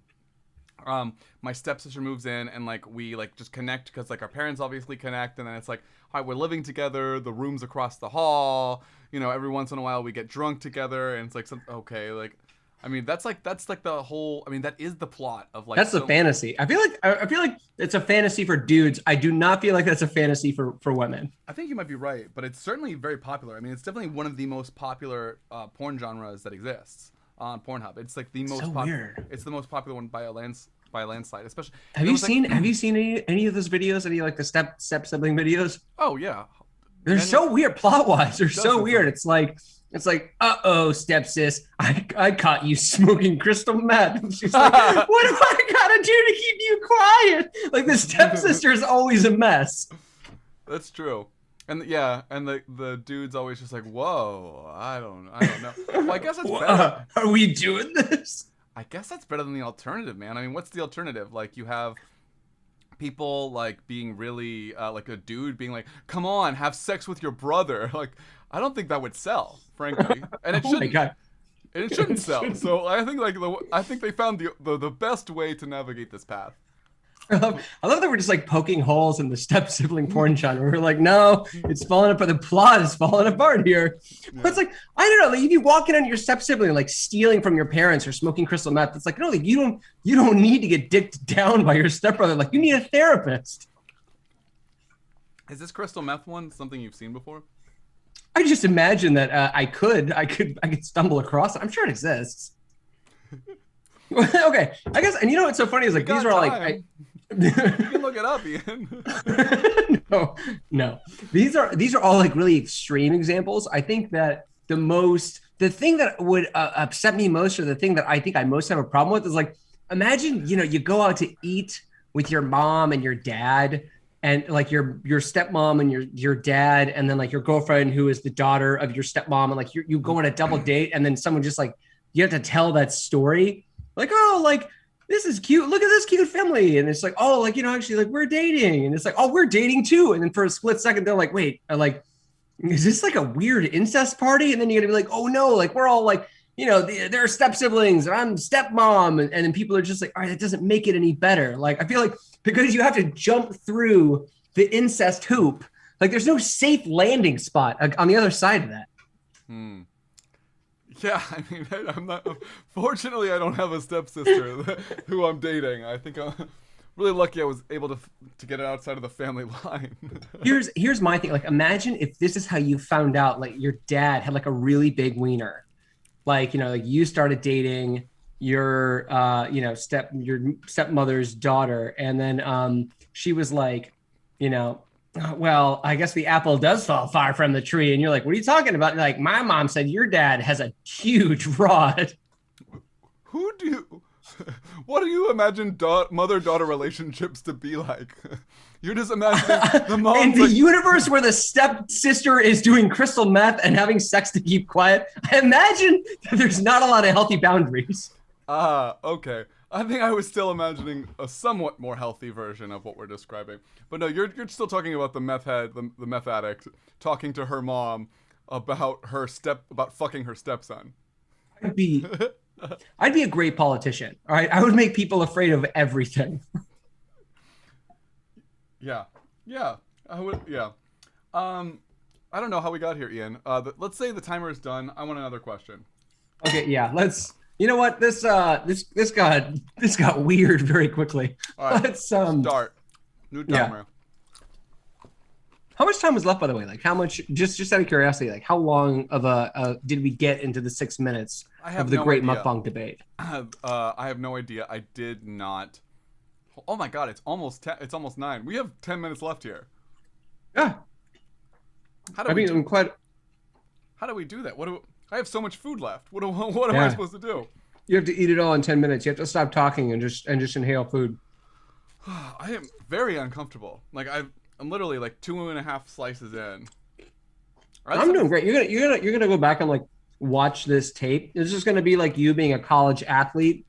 My stepsister moves in, and like we like just connect because like our parents obviously connect, and then it's like, all right, we're living together. The room's across the hall. You know, every once in a while we get drunk together, and it's like okay, like. I mean, that's like the whole. I mean, that is the plot of like. That's the fantasy. I feel like it's a fantasy for dudes. I do not feel like that's a fantasy for women. I think you might be right, but it's certainly very popular. I mean, it's definitely one of the most popular porn genres that exists on Pornhub. It's like the most weird. It's the most popular one by a landslide, especially. Have you seen any of those videos? Any like the step sibling videos? Oh yeah, they're so weird plot wise. They're so weird. It's like, stepsis, I caught you smoking crystal meth. And she's like, what do I gotta do to keep you quiet? Like the stepsister is always a mess. That's true. And the dude's always just like, whoa, I don't know. Well, I guess that's better. Are we doing this? I guess that's better than the alternative, man. I mean, what's the alternative? Like you have people like being really like a dude being like, come on, have sex with your brother. Like, I don't think that would sell, frankly, and it shouldn't. And it shouldn't sell. So I think they found the best way to navigate this path. I love that we're just like poking holes in the step sibling porn genre. We're like, no, it's falling apart. The plot is falling apart here. But it's like, I don't know. Like if you walk in on your step sibling, like stealing from your parents or smoking crystal meth, it's like, no, like you don't need to get dicked down by your stepbrother. Like you need a therapist. Is this crystal meth one something you've seen before? I just imagine that I could stumble across it. I'm sure it exists. Okay, I guess, and you know what's so funny is like these are all like. You can look it up, Ian. No. These are all like really extreme examples. I think that the thing that would upset me most, or the thing that I think I most have a problem with, is like, imagine, you go out to eat with your mom and your dad, and like your stepmom and your dad, and then like your girlfriend who is the daughter of your stepmom, and like you go on a double date, and then someone just like, you have to tell that story, like, oh, like, this is cute. Look at this cute family. And it's like, oh, like, actually, like, we're dating. And it's like, oh, we're dating too. And then for a split second, they're like, wait, like, is this like a weird incest party? And then you're gonna be like, oh no, like we're all like, they're step siblings and I'm stepmom. And then people are just like, all right, that doesn't make it any better. Like, I feel like because you have to jump through the incest hoop, like there's no safe landing spot on the other side of that. Yeah, I mean, I'm not. Fortunately, I don't have a stepsister who I'm dating. I think I'm really lucky I was able to get it outside of the family line. Here's my thing. Like, imagine if this is how you found out, like, your dad had like a really big wiener. Like, like you started dating your stepmother's daughter, and then she was like, well, I guess the apple does fall far from the tree. And you're like, what are you talking about? And like, my mom said your dad has a huge rod. What do you imagine mother-daughter relationships to be like? You're just imagining the mom. In the universe where the stepsister is doing crystal meth and having sex to keep quiet, I imagine that there's not a lot of healthy boundaries. Okay. I think I was still imagining a somewhat more healthy version of what we're describing. But no, you're still talking about the meth head, the meth addict, talking to her mom about fucking her stepson. I'd be a great politician. All right, I would make people afraid of everything. Yeah, I would. Yeah. I don't know how we got here, Ian. Let's say the timer is done. I want another question. Okay, yeah. Let's. You know what? This got weird very quickly. All right, let's start. New timer. Yeah. How much time was left, by the way? Like, how much? Just out of curiosity, like, how long of did we get into the 6 minutes of the great mukbang debate? I have no idea. I did not. Oh my god! It's almost 10. It's almost 9. We have 10 minutes left here. Yeah. How do we do that? I have so much food left. What am I supposed to do? You have to eat it all in 10 minutes. You have to stop talking and just inhale food. I am very uncomfortable. Like I'm literally like 2.5 slices in. I'm doing great. You're gonna go back and like watch this tape. It's just gonna be like you being a college athlete,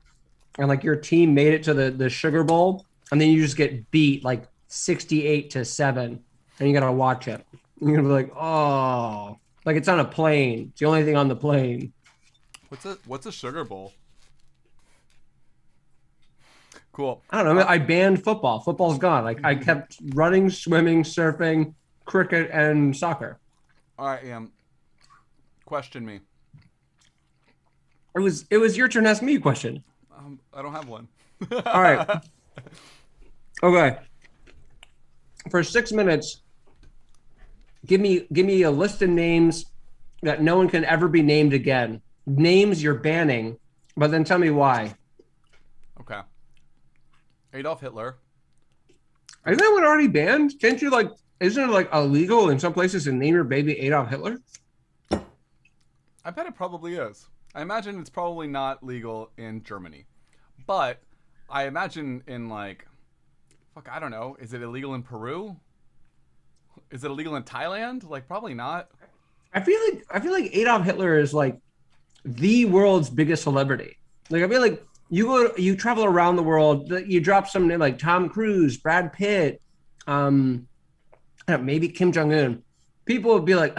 and like your team made it to the Sugar Bowl, and then you just get beat like 68-7, and you gotta watch it. You're gonna be like, oh. Like it's on a plane. It's the only thing on the plane. What's a sugar bowl? Cool. I don't know. I banned football. Football's gone. Like I kept running, swimming, surfing, cricket, and soccer. All right, Ian. Question me. It was your turn to ask me a question. I don't have one. All right. Okay. For 6 minutes, give me a list of names that no one can ever be named again. Names you're banning, but then tell me why. Okay. Adolf Hitler. Isn't that one already banned? Can't you isn't it like illegal in some places to name your baby Adolf Hitler? I bet it probably is. I imagine it's probably not legal in Germany. But I imagine in I don't know, is it illegal in Peru? Is it illegal in Thailand? Probably not. I feel like Adolf Hitler is the world's biggest celebrity. I feel like you travel around the world, you drop some name like Tom Cruise, Brad Pitt, maybe Kim Jong-un. People would be like,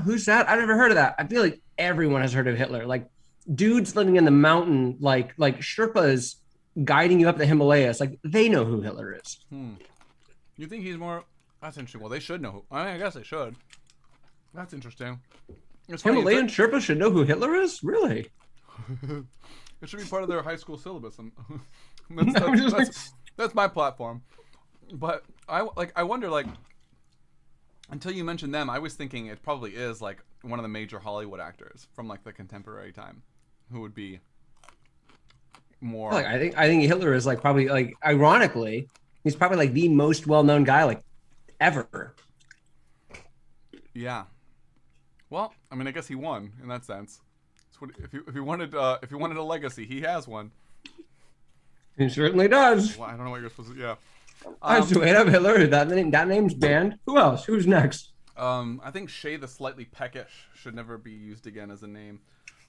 who's that? I've never heard of that. I feel like everyone has heard of Hitler. Dudes living in the mountain, like Sherpas guiding you up the Himalayas, they know who Hitler is. You think he's more? That's interesting. Well, they should know. I guess they should. That's interesting. Himalayan Sherpas should know who Hitler is? Really? It should be part of their high school syllabus. That's my platform. But I wonder until you mentioned them, I was thinking it probably is one of the major Hollywood actors from the contemporary time, who would be more. I think Hitler is probably ironically, he's probably the most well-known guy ever. Yeah. Well, I mean, I guess he won in that sense. If you wanted a legacy, he has one. He certainly does. Well, I don't know what you're supposed to. Yeah. So Adolf Hitler, that name's banned. Who else? Who's next? I think Shay the Slightly Peckish should never be used again as a name.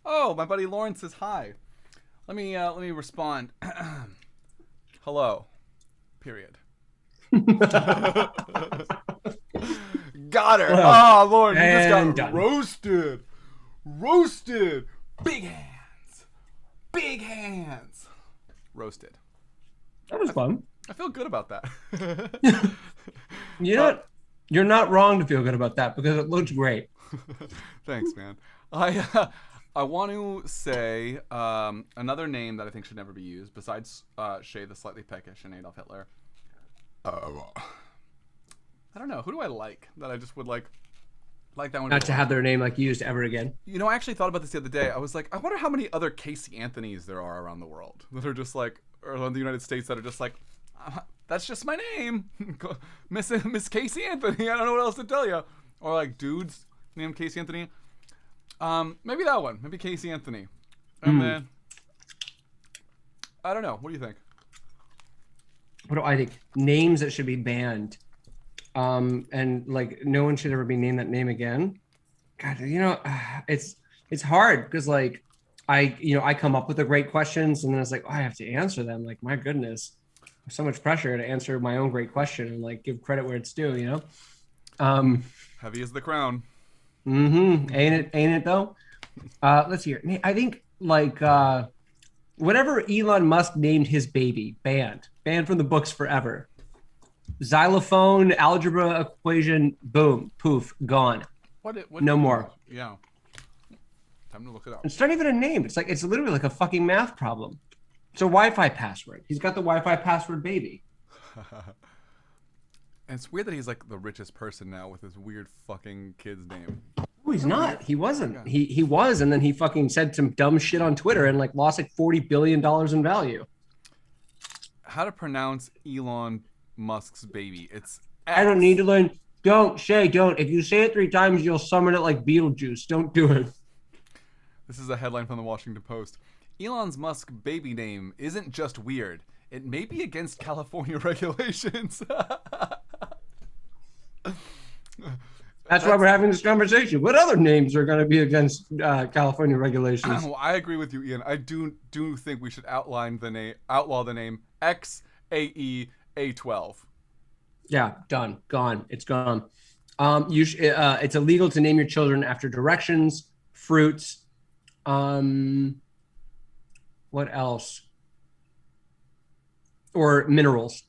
Oh, my buddy Lawrence says hi. Let me respond. Hello. Period. Got her. Oh, Lord, you just got done. Roasted. Big hands. Big hands. Roasted. That was fun. I feel good about that. You're not wrong to feel good about that because it looks great. Thanks, man. I want to say another name that I think should never be used besides Shay the Slightly Peckish and Adolf Hitler. I don't know. Who do I like that I just would like that one? Not to have their name used ever again. I actually thought about this the other day. I was I wonder how many other Casey Anthonys there are around the world that are just or in the United States that are just that's just my name, Miss Casey Anthony. I don't know what else to tell you. Or dudes named Casey Anthony. Maybe that one. Maybe Casey Anthony. And then I don't know. What do you think? What do I think? Names that should be banned. And no one should ever be named that name again. God, it's hard because I come up with the great questions and then it's I have to answer them. My goodness, there's so much pressure to answer my own great question and give credit where it's due. Heavy as the crown. Ain't it though? Let's hear. I think whatever Elon Musk named his baby, banned from the books forever. Xylophone, algebra equation, boom, poof, gone. What no more. Yeah. Time to look it up. It's not even a name. It's literally a fucking math problem. It's a Wi-Fi password. He's got the Wi-Fi password baby. And it's weird that he's the richest person now with his weird fucking kid's name. Oh, he's not. He wasn't. He was, and then he fucking said some dumb shit on Twitter and lost $40 billion in value. How to pronounce Elon Musk's baby? It's X. I don't need to learn. Don't, Shay, don't. If you say it 3 times, you'll summon it like Beetlejuice. Don't do it. This is a headline from the Washington Post. Elon Musk baby name isn't just weird. It may be against California regulations. That's why we're having this conversation. What other names are going to be against California regulations? Well, I agree with you, Ian. I do think we should outlaw the name XAEA12. Yeah, done, gone. It's gone. It's illegal to name your children after directions, fruits, Um, what else? Or minerals.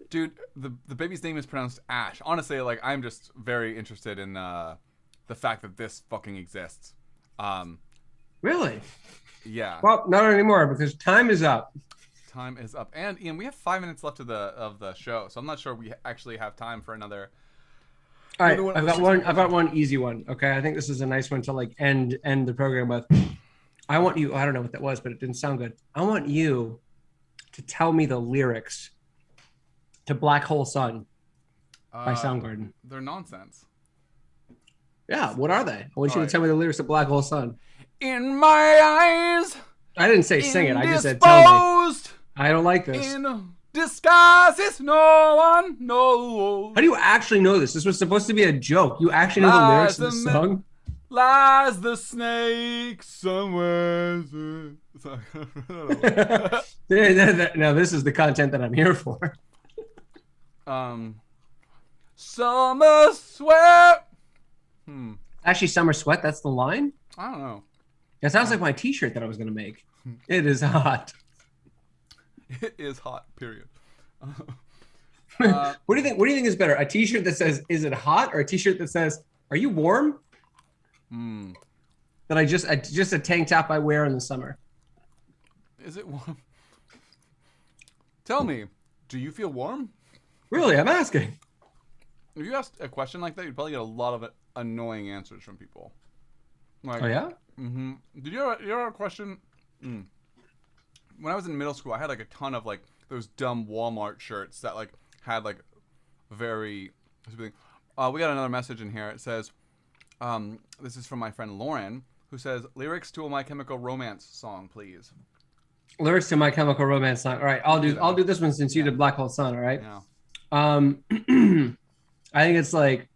Dude, the baby's name is pronounced Ash. Honestly, like I'm just very interested in the fact that this fucking exists. Um, Really? yeah. Well, not anymore because time is up. Time is up, and Ian, we have 5 minutes left of the show, so I'm not sure we actually have time for another. All right, I've got one. I've got one easy one. Okay, I think this is a nice one to like end the program with. I want you. I don't know what that was, but it didn't sound good. I want you to tell me the lyrics to "Black Hole Sun" by Soundgarden. They're nonsense. Yeah, what are they? I want you to tell me the lyrics to "Black Hole Sun." In my eyes. I didn't say sing it. I just said tell me. I don't like this. In disguises no one knows. How do you actually know this? This was supposed to be a joke. You actually know the lyrics of the song? Lies the snake somewhere. No, this is the content that I'm here for. Summer sweat. Actually, summer sweat. That's the line. I don't know. That sounds like my T-shirt that I was gonna make. It is hot. It is hot. Period. What do you think? What do you think is better? A T-shirt that says "Is it hot?" or a T-shirt that says "Are you warm?" That I just a tank top I wear in the summer. Is it warm? Tell me, do you feel warm? Really, I'm asking. If you asked a question like that, you'd probably get a lot of annoying answers from people. Like, oh yeah. Mm-hmm. Did you ever have a question? When I was in middle school, I had like a ton of like those dumb Walmart shirts that like had like very. We got another message in here. It says, "This is from my friend Lauren, who says lyrics to a My Chemical Romance song, please." Lyrics to My Chemical Romance song. All right, I'll do this one since you did Black Hole Sun. All right. Yeah. I think it's like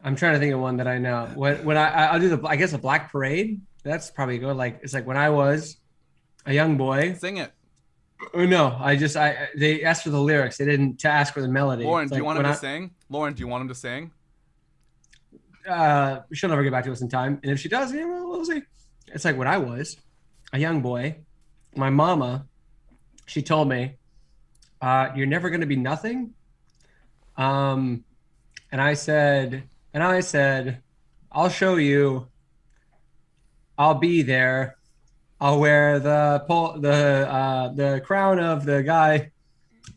I'm trying to think of one that I know. When I'll do I guess a Black Parade. That's probably good. Like it's like when I was a young boy. Sing it. Oh no, they asked for the lyrics. They didn't to ask for the melody. Lauren, do you want him to sing? Lauren, do you want him to sing? She'll never get back to us in time, and if she does, yeah, we'll see. It's like when I was a young boy, my mama, she told me, "You're never going to be nothing." And I said, "I'll show you. I'll be there. I'll wear the crown of the guy."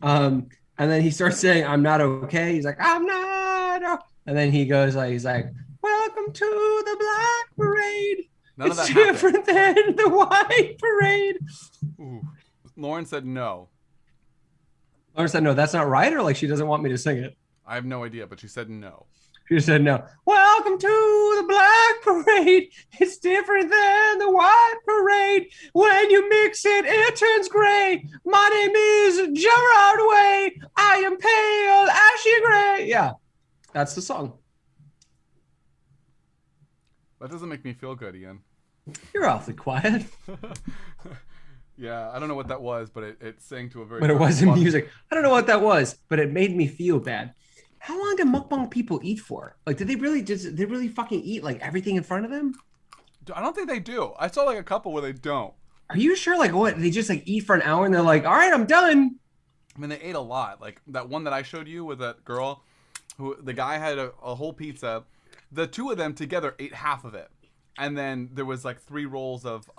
And then he starts saying, "I'm not okay." He's like, "I'm not." And then he goes like, he's like, "Welcome to the Black Parade. None of that it's different than the White Parade." Ooh. Lauren said no. Lauren said no. That's not right, or like she doesn't want me to sing it. I have no idea, but she said no. She said no. "Welcome to the Black Parade. It's different than the White Parade. When you mix it, it turns gray. My name is Gerard Way. I am pale, ashy gray." Yeah, that's the song. That doesn't make me feel good, Ian. You're awfully quiet. Yeah, I don't know what that was, but it sang to a very. But it wasn't music. I don't know what that was, but it made me feel bad. How long do mukbang people eat for? Like, did they really fucking eat like everything in front of them? I don't think they do. I saw like a couple where they don't. Are you sure? Like, what? They just like eat for an hour and they're like, "All right, I'm done." I mean, they ate a lot. Like that one that I showed you with that girl, who the guy had a whole pizza. The two of them together ate half of it, and then there was like 3 rolls of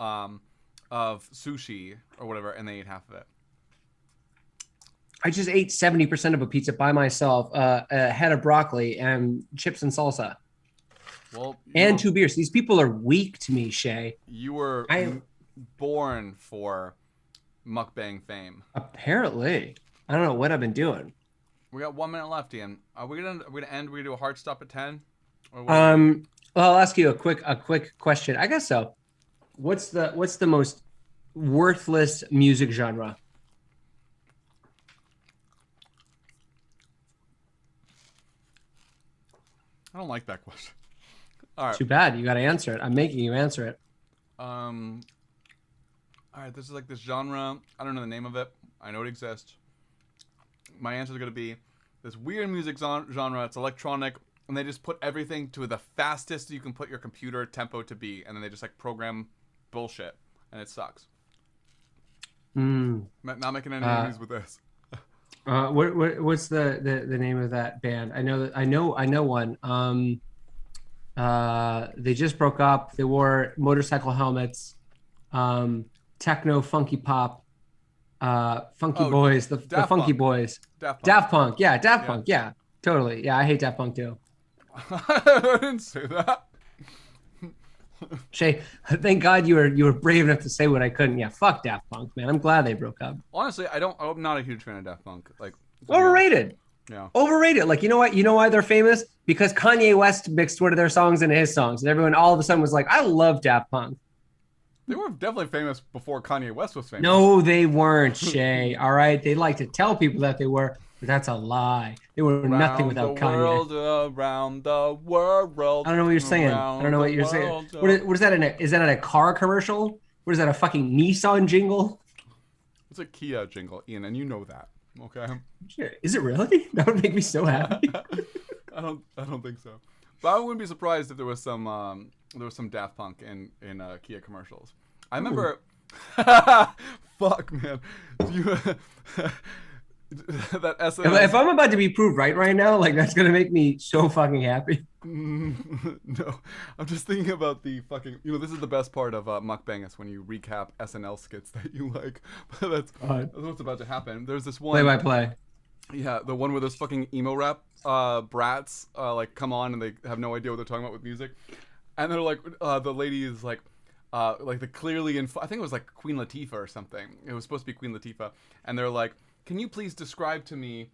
sushi or whatever, and they ate half of it. I just ate 70% of a pizza by myself, a head of broccoli and chips and salsa. Well, and 2 beers. These people are weak to me, Shay. You were born for mukbang fame. Apparently. I don't know what I've been doing. We got 1 minute left, Ian. Are we gonna end? We're gonna do a hard stop at 10? Well, I'll ask you a quick question. I guess so. What's the most worthless music genre? I don't like that question. All right. Too bad. You got to answer it. I'm making you answer it. All right. This is like this genre. I don't know the name of it. I know it exists. My answer is going to be this weird music genre. It's electronic. and they just put everything to the fastest you can put your computer tempo to be, and then they just like program bullshit, and it sucks. Not making any enemies with this. What's the name of that band? I know one. They just broke up. They wore motorcycle helmets. Techno, funky pop, funky boys, the funky boys. Daft Punk. Yeah, Daft Punk. Yeah, totally. Yeah, I hate Daft Punk too. I didn't say that. Shay, thank God you were brave enough to say what I couldn't. Yeah, fuck Daft Punk, man. I'm glad they broke up. Honestly, I'm not a huge fan of Daft Punk. Like, overrated. Yeah. Overrated. Like, you know what? You know why they're famous? Because Kanye West mixed one of their songs into his songs, and everyone all of a sudden was like, I love Daft Punk. They were definitely famous before Kanye West was famous. No, they weren't, Shay. All right? They like to tell people that they were, but that's a lie. They were nothing without Kanye. Around the world. I don't know what you're saying. I don't know what you're saying. What is that is that in a car commercial? What is that, a fucking Nissan jingle? It's a Kia jingle, Ian, and you know that. Okay. Is it really? That would make me so happy. I don't think so. But I wouldn't be surprised if there was some Daft Punk in Kia commercials. I remember. Fuck, man. That SNL. If I'm about to be proved right now, like, that's gonna make me so fucking happy. No, I'm just thinking about the fucking. This is the best part of Mukbang, when you recap SNL skits that you like. That's what's about to happen. There's this one. Play by play. Yeah, the one where those fucking emo rap brats like come on and they have no idea what they're talking about with music, and they're like, the lady is like the clearly I think it was like Queen Latifah or something. It was supposed to be Queen Latifah, and they're like, can you please describe to me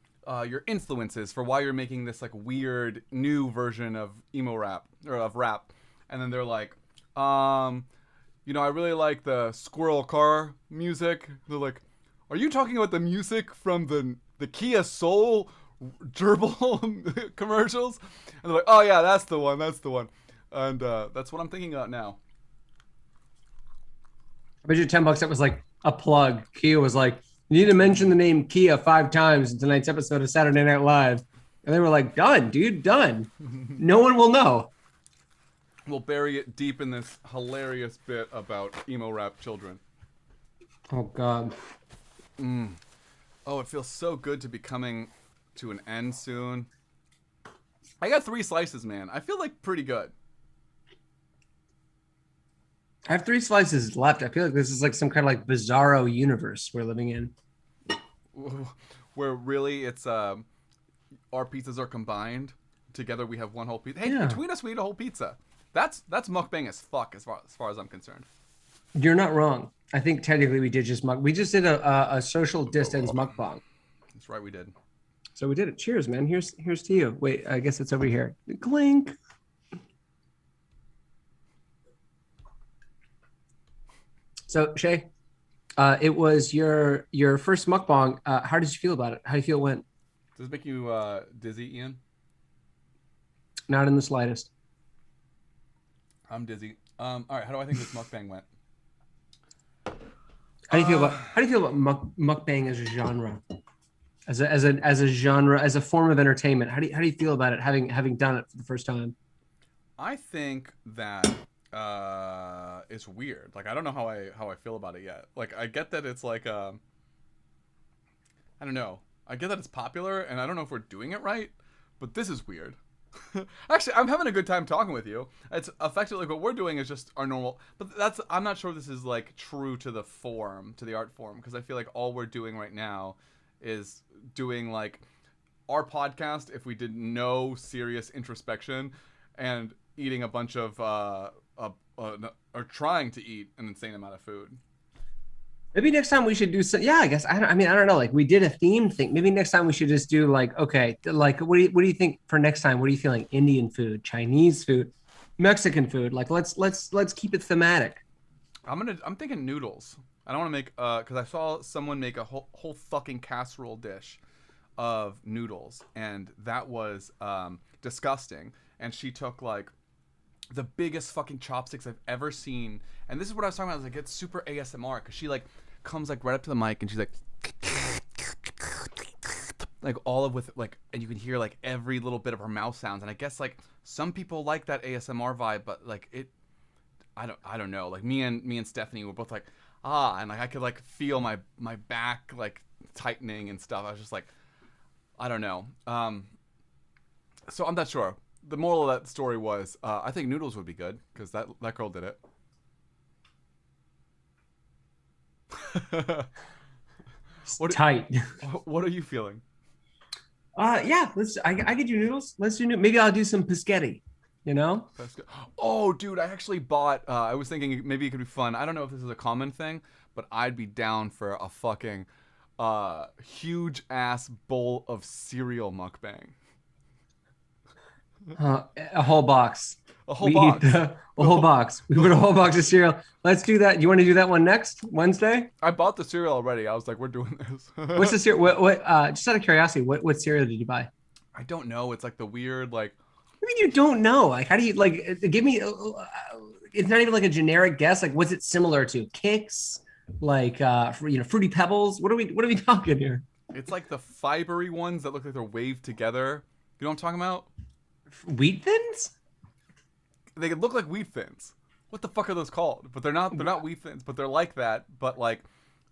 your influences for why you're making this like weird new version of emo rap or of rap? And then they're like, I really like the squirrel car music. They're like, are you talking about the music from the Kia Soul gerbil commercials? And they're like, oh yeah, that's the one. And that's what I'm thinking about now. I bet you $10 that was like a plug. Kia was like, you need to mention the name Kia 5 times in tonight's episode of Saturday Night Live. And they were like, done, dude, done. No one will know. We'll bury it deep in this hilarious bit about emo rap children. Oh, God. Oh, it feels so good to be coming to an end soon. I got 3 slices, man. I feel like pretty good. I have 3 slices left. I feel like this is like some kind of like bizarro universe we're living in. Where really it's our pizzas are combined. Together we have one whole pizza. Hey, between us we eat a whole pizza. That's mukbang as fuck as far as I'm concerned. You're not wrong. I think technically we did just we just did a social distance mukbang. That's right, we did. So we did it. Cheers, man. Here's to you. Wait, I guess it's over here. Clink. So Shay, it was your first mukbang. How did you feel about it? How do you feel it went? Does it make you dizzy, Ian? Not in the slightest. I'm dizzy. All right, how do I think this mukbang went? How do you feel about mukbang as a genre? As a genre, as a form of entertainment? How do you feel about it, having done it for the first time? I think that it's weird. Like, I don't know how I feel about it yet. Like, I get that it's like I don't know. I get that it's popular, and I don't know if we're doing it right, but this is weird. Actually, I'm having a good time talking with you. It's effectively what we're doing is just our normal, but I'm not sure this is like true to the form, to the art form, because I feel like all we're doing right now is doing like our podcast if we did no serious introspection and eating a bunch of or trying to eat an insane amount of food. Maybe next time we should do some. Yeah, I guess. I don't know. Like, we did a theme thing. Maybe next time we should just do like, okay, like what do you think for next time? What are you feeling? Indian food, Chinese food, Mexican food. Like, let's keep it thematic. I'm thinking noodles. I don't want to make because I saw someone make a whole fucking casserole dish of noodles, and that was disgusting. And she took like the biggest fucking chopsticks I've ever seen. And this is what I was talking about. I was like, it's super ASMR because she like comes like right up to the mic and she's like like all of with like, and you can hear like every little bit of her mouth sounds. And I guess like some people like that ASMR vibe, but like I don't know. Like me and Stephanie were both like, and like I could like feel my back like tightening and stuff. I was just like, I don't know. So I'm not sure. The moral of that story was, I think noodles would be good because that girl did it. Tight. What are you feeling? Yeah. I could do noodles. Let's do maybe I'll do some paschetti. You know? That's good. Oh, dude, I actually bought. I was thinking maybe it could be fun. I don't know if this is a common thing, but I'd be down for a fucking huge ass bowl of cereal mukbang. A whole box. A whole box. A whole box. We put a whole box of cereal. Let's do that. You want to do that one next Wednesday? I bought the cereal already. I was like, we're doing this. What's the cereal? What? Just out of curiosity, what cereal did you buy? I don't know. It's like the weird like. I mean, you don't know. Like, how do you like? Give me. It's not even like a generic guess. Like, what's it similar to? Kix, like Fruity Pebbles. What are we talking here? It's like the fibery ones that look like they're waved together. You know what I'm talking about? Wheat Thins? They look like Wheat Thins. What the fuck are those called? But they're not Wheat Thins, but they're like that, but like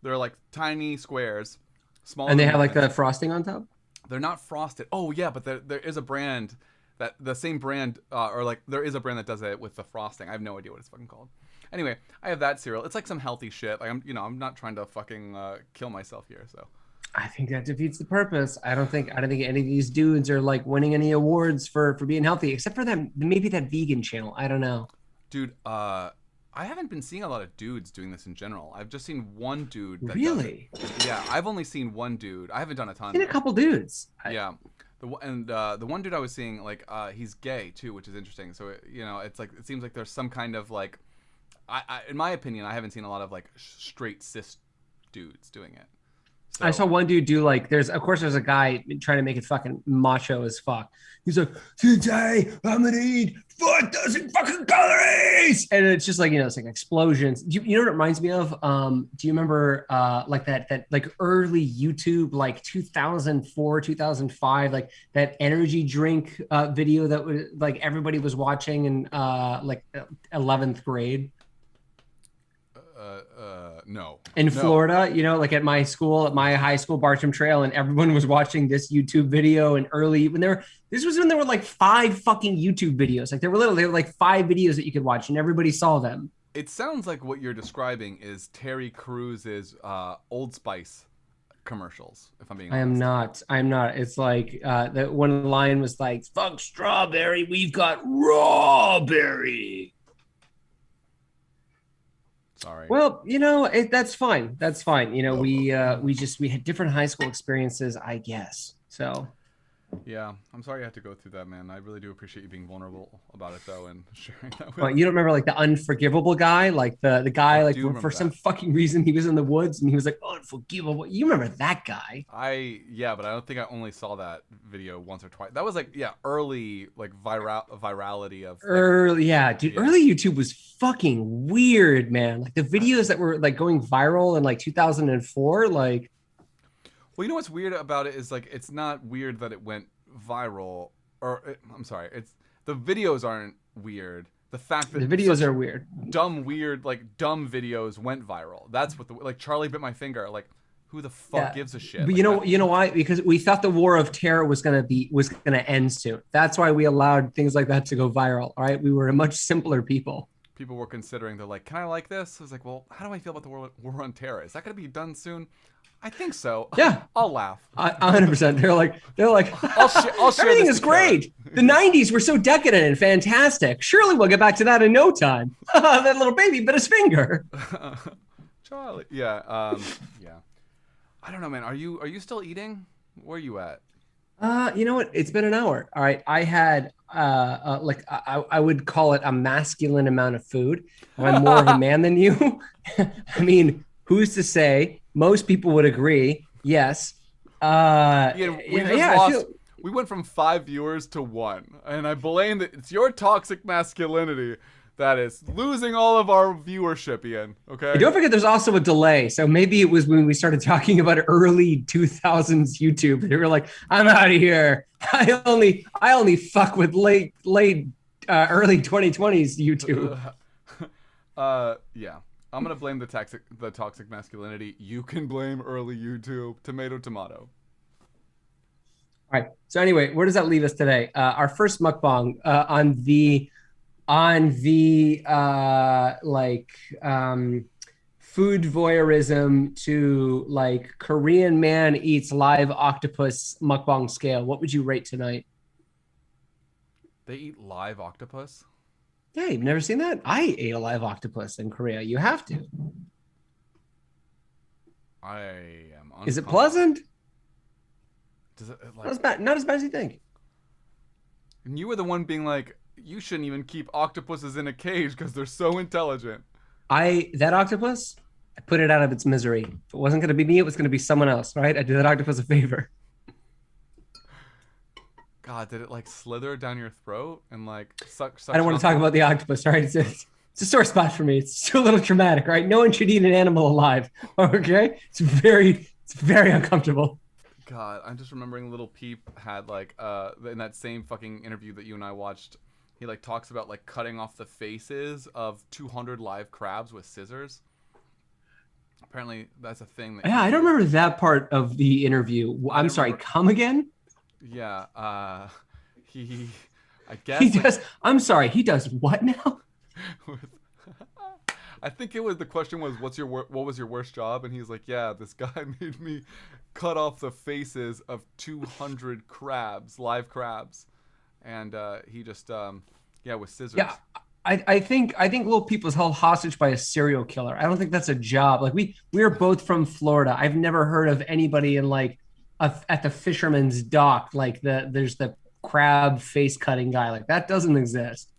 they're like tiny squares, small. And they have like the frosting on top? They're not frosted. Oh yeah, but there is a brand that the same brand or like there is a brand that does it with the frosting. I have no idea what it's fucking called. Anyway, I have that cereal. It's like some healthy shit. Like I'm not trying to fucking kill myself here, so. I think that defeats the purpose. I don't think any of these dudes are like winning any awards for being healthy, except for that maybe that vegan channel. I don't know. Dude, I haven't been seeing a lot of dudes doing this in general. I've just seen one dude. That really? Does it. Yeah, I've only seen one dude. I haven't done a ton. I've seen a couple dudes. Yeah, the one dude I was seeing, like, he's gay too, which is interesting. So it's like it seems like there's some kind of like, in my opinion, I haven't seen a lot of like straight cis dudes doing it. So. I saw one dude do like there's a guy trying to make it fucking macho as fuck. He's like, today I'm gonna eat 4,000 fucking calories, and it's just like it's like explosions. You know what it reminds me of? Do you remember like that like early YouTube like 2004 2005 like that energy drink video that was like everybody was watching in like 11th grade? No. In Florida, like at my school, at my high school, Bartram Trail, and everyone was watching this YouTube video. And this was when there were like 5 fucking YouTube videos. Like there were like 5 videos that you could watch, and everybody saw them. It sounds like what you're describing is Terry Crews's Old Spice commercials. If I'm being honest, I'm not. It's like that one line was like, "Fuck strawberry, we've got raw berry." Sorry. Well, that's fine. That's fine. We had different high school experiences, I guess. So. Yeah, I'm sorry you had to go through that, man. I really do appreciate you being vulnerable about it, though, and sharing that with me. You don't remember like the unforgivable guy, like the guy, like for some fucking reason he was in the woods and he was like unforgivable. You remember that guy? Yeah, but I don't think I only saw that video once or twice. That was like early like virality of early, dude. Early YouTube was fucking weird, man. Like the videos that were like going viral in like 2004, like. Well, you know what's weird about it is like it's not weird that it went viral, I'm sorry, it's the videos aren't weird. The fact that the videos are weird, dumb videos went viral. That's what like Charlie bit my finger. Like, who the fuck gives a shit? But like, you know why? Because we thought the war of terror was gonna end soon. That's why we allowed things like that to go viral. All right, we were a much simpler people. People were considering. They're like, can I like this? I was like, well, how do I feel about the war on terror? Is that gonna be done soon? I think so. Yeah, I'll laugh. 100%. They're like, I'll share everything is great. The 90s were so decadent and fantastic. Surely we'll get back to that in no time. That little baby bit his finger. Charlie. Yeah. Yeah. I don't know, man. Are you still eating? Where are you at? You know what? It's been an hour. All right. I had I would call it a masculine amount of food. I'm more of a man than you. I mean, who's to say? Most people would agree. Yes. We went from 5 viewers to 1, and I blame that it's your toxic masculinity That is losing all of our viewership, Ian. Okay. And don't forget, there's also a delay. So maybe it was when we started talking about early 2000s YouTube. They were like, "I'm out of here. I only fuck with late early 2020s YouTube." Yeah. I'm gonna blame the toxic masculinity. You can blame early YouTube. Tomato, tomato. All right. So anyway, where does that leave us today? Our first mukbang on the food voyeurism to like Korean man eats live octopus mukbang scale. What would you rate tonight? They eat live octopus? Yeah, you've never seen that? I ate a live octopus in Korea. You have to. I am Is it pleasant? Does it, like, not as bad as you think. and you were the one being like, you shouldn't even keep octopuses in a cage because they're so intelligent. That octopus, I put it out of its misery. If it wasn't going to be me, it was going to be someone else, right? I did that octopus a favor. God, did it like slither down your throat and like suck? I don't want to talk about the octopus, right? It's a sore spot for me. It's still a little traumatic, right? No one should eat an animal alive, okay? It's very uncomfortable. God, I'm just remembering Little Peep had like in that same fucking interview that you and I watched, he like talks about like cutting off the faces of 200 live crabs with scissors. Apparently that's a thing that I don't remember that part of the interview. I'm sorry, come again? Yeah, I guess he does. I'm sorry, he does what now? I think the question was, what was your worst job? And he's like, yeah, this guy made me cut off the faces of 200 crabs, live crabs, and he just with scissors. Yeah, I think Little Peep was held hostage by a serial killer. I don't think that's a job. Like we are both from Florida. I've never heard of anybody in like at the fisherman's dock like there's the crab face cutting guy. Like that doesn't exist.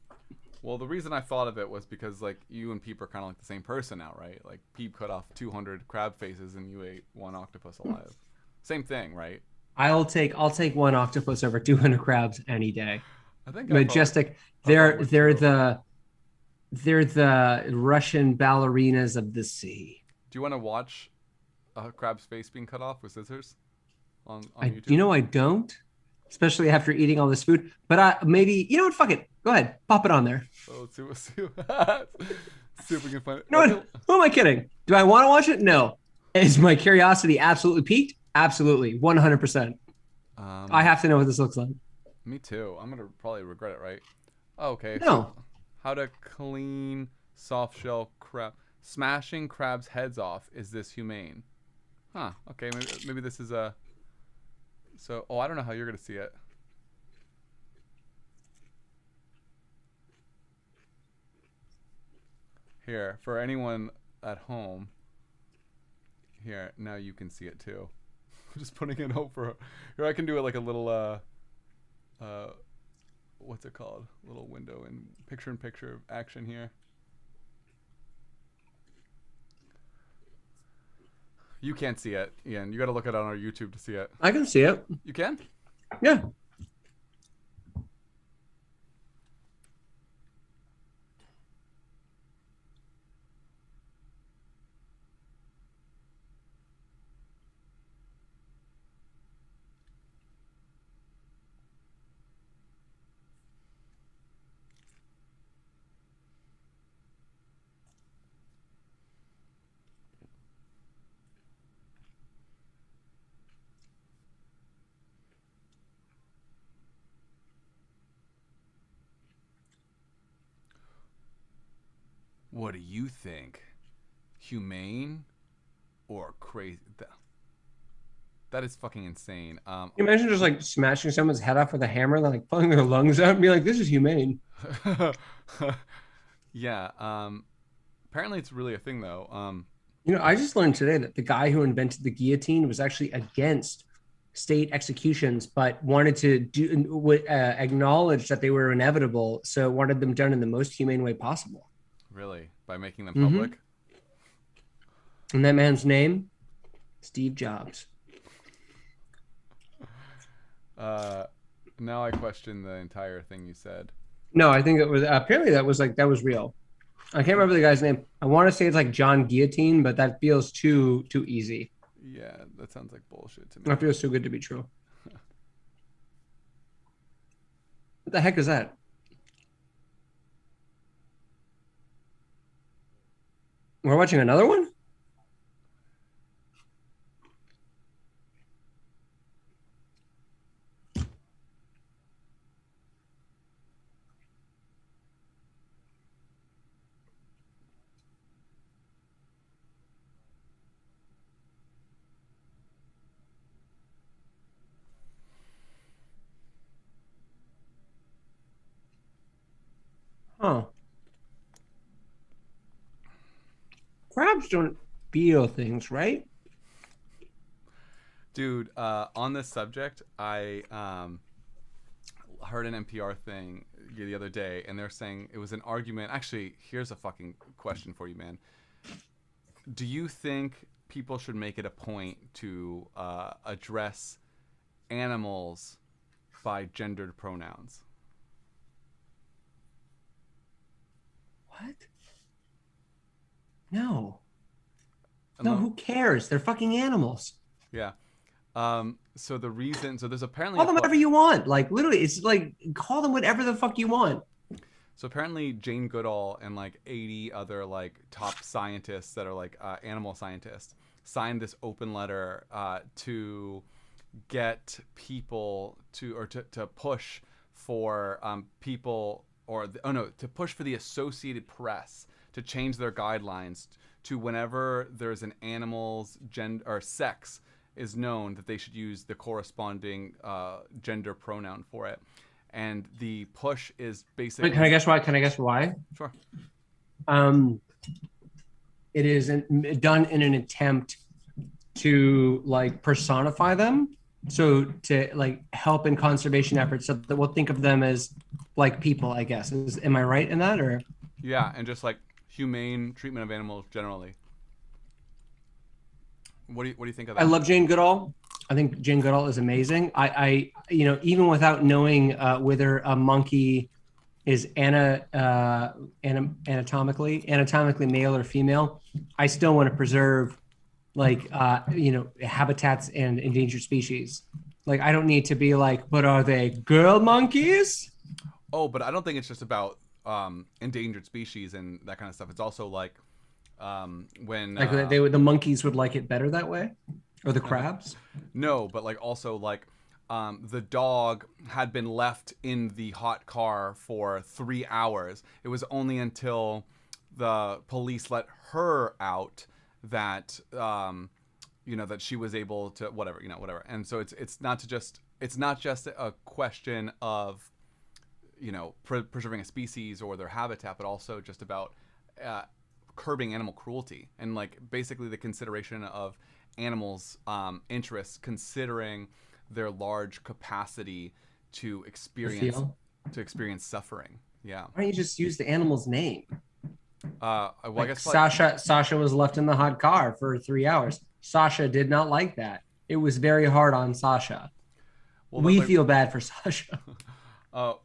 Well, the reason I thought of it was because like you and Peep are kind of like the same person now, right? Like Peep cut off 200 crab faces and you ate one octopus alive. Same thing, right? I'll take one octopus over 200 crabs any day. I think majestic. They're the Russian ballerinas of the sea. Do you want to watch a crab's face being cut off with scissors on YouTube? You know I don't, especially after eating all this food. But maybe you know what? Fuck it. Go ahead, pop it on there. Oh, let's see if we can find it. You know what? Who am I kidding? Do I want to watch it? No. Is my curiosity absolutely piqued? Absolutely, 100%. I have to know what this looks like. Me too. I'm gonna probably regret it, right? Oh, okay. No. So how to clean soft shell crab? Smashing crabs' heads off. Is this humane? Huh. Okay. Maybe this is a. So, I don't know how you're gonna see it. Here, for anyone at home. Here, now you can see it too. I'm just putting it over. Here, I can do it like a little what's it called? Little window in picture action here. You can't see it, Ian. You got to look at it on our YouTube to see it. I can see it. You can? Yeah. What do you think? Humane or crazy? That is fucking insane. Can you imagine just like smashing someone's head off with a hammer and then like pulling their lungs out and be like, this is humane. Yeah. Apparently it's really a thing though. I just learned today that the guy who invented the guillotine was actually against state executions, but wanted to acknowledge that they were inevitable. So wanted them done in the most humane way possible. Really? By making them public? And that man's name, Steve Jobs. Now I question the entire thing you said. No, I think it was apparently that was real. I can't remember the guy's name. I want to say it's like John Guillotine, but that feels too easy. Yeah, that sounds like bullshit to That me. feels too good to be true. What the heck is that? We're watching another one? Oh, crabs don't feel things, right? Dude, on this subject, I heard an NPR thing the other day, and they're saying it was an argument. Actually, here's a fucking question for you, man. Do you think people should make it a point to address animals by gendered pronouns? What? No. No, No? who cares? They're fucking animals. Yeah. So the reason, so there's apparently Call them whatever you want. Like literally, it's like call them whatever the fuck you want. so apparently Jane Goodall and like 80 other like top scientists that are like animal scientists signed this open letter to get people to or to push for people or oh no to push for the Associated Press to change their guidelines to whenever there's an animal's gender or sex is known that they should use the corresponding gender pronoun for it. And the push is Wait, basically can I guess why? Can I guess why? sure. Um, it is done in an attempt to like personify them, so to like help in conservation efforts, so that we'll think of them as like people. I guess. Am I right in that, or? Yeah, and just like humane treatment of animals generally. What do you think of I that? love Jane Goodall. I think Jane Goodall is amazing. Even without knowing whether a monkey is anatomically male or female, I still want to preserve like habitats and endangered species. Like I don't need to be like, but are they girl monkeys? Oh, but I don't think it's just about endangered species and that kind of stuff. It's also like when Like the monkeys would like it better that way, or the crabs. no, but like also like the dog had been left in the hot car for 3 hours. It was only until the police let her out that that she was able to whatever. And so it's not just a question of preserving a species or their habitat, but also just about curbing animal cruelty and like basically the consideration of animals' interests, considering their large capacity to experience suffering. Yeah. Why don't you just use the animal's name? Well, I Like guess Sasha was left in the hot car for 3 hours. Sasha did not like that. It was very hard on Sasha. well, We like, feel bad for Sasha.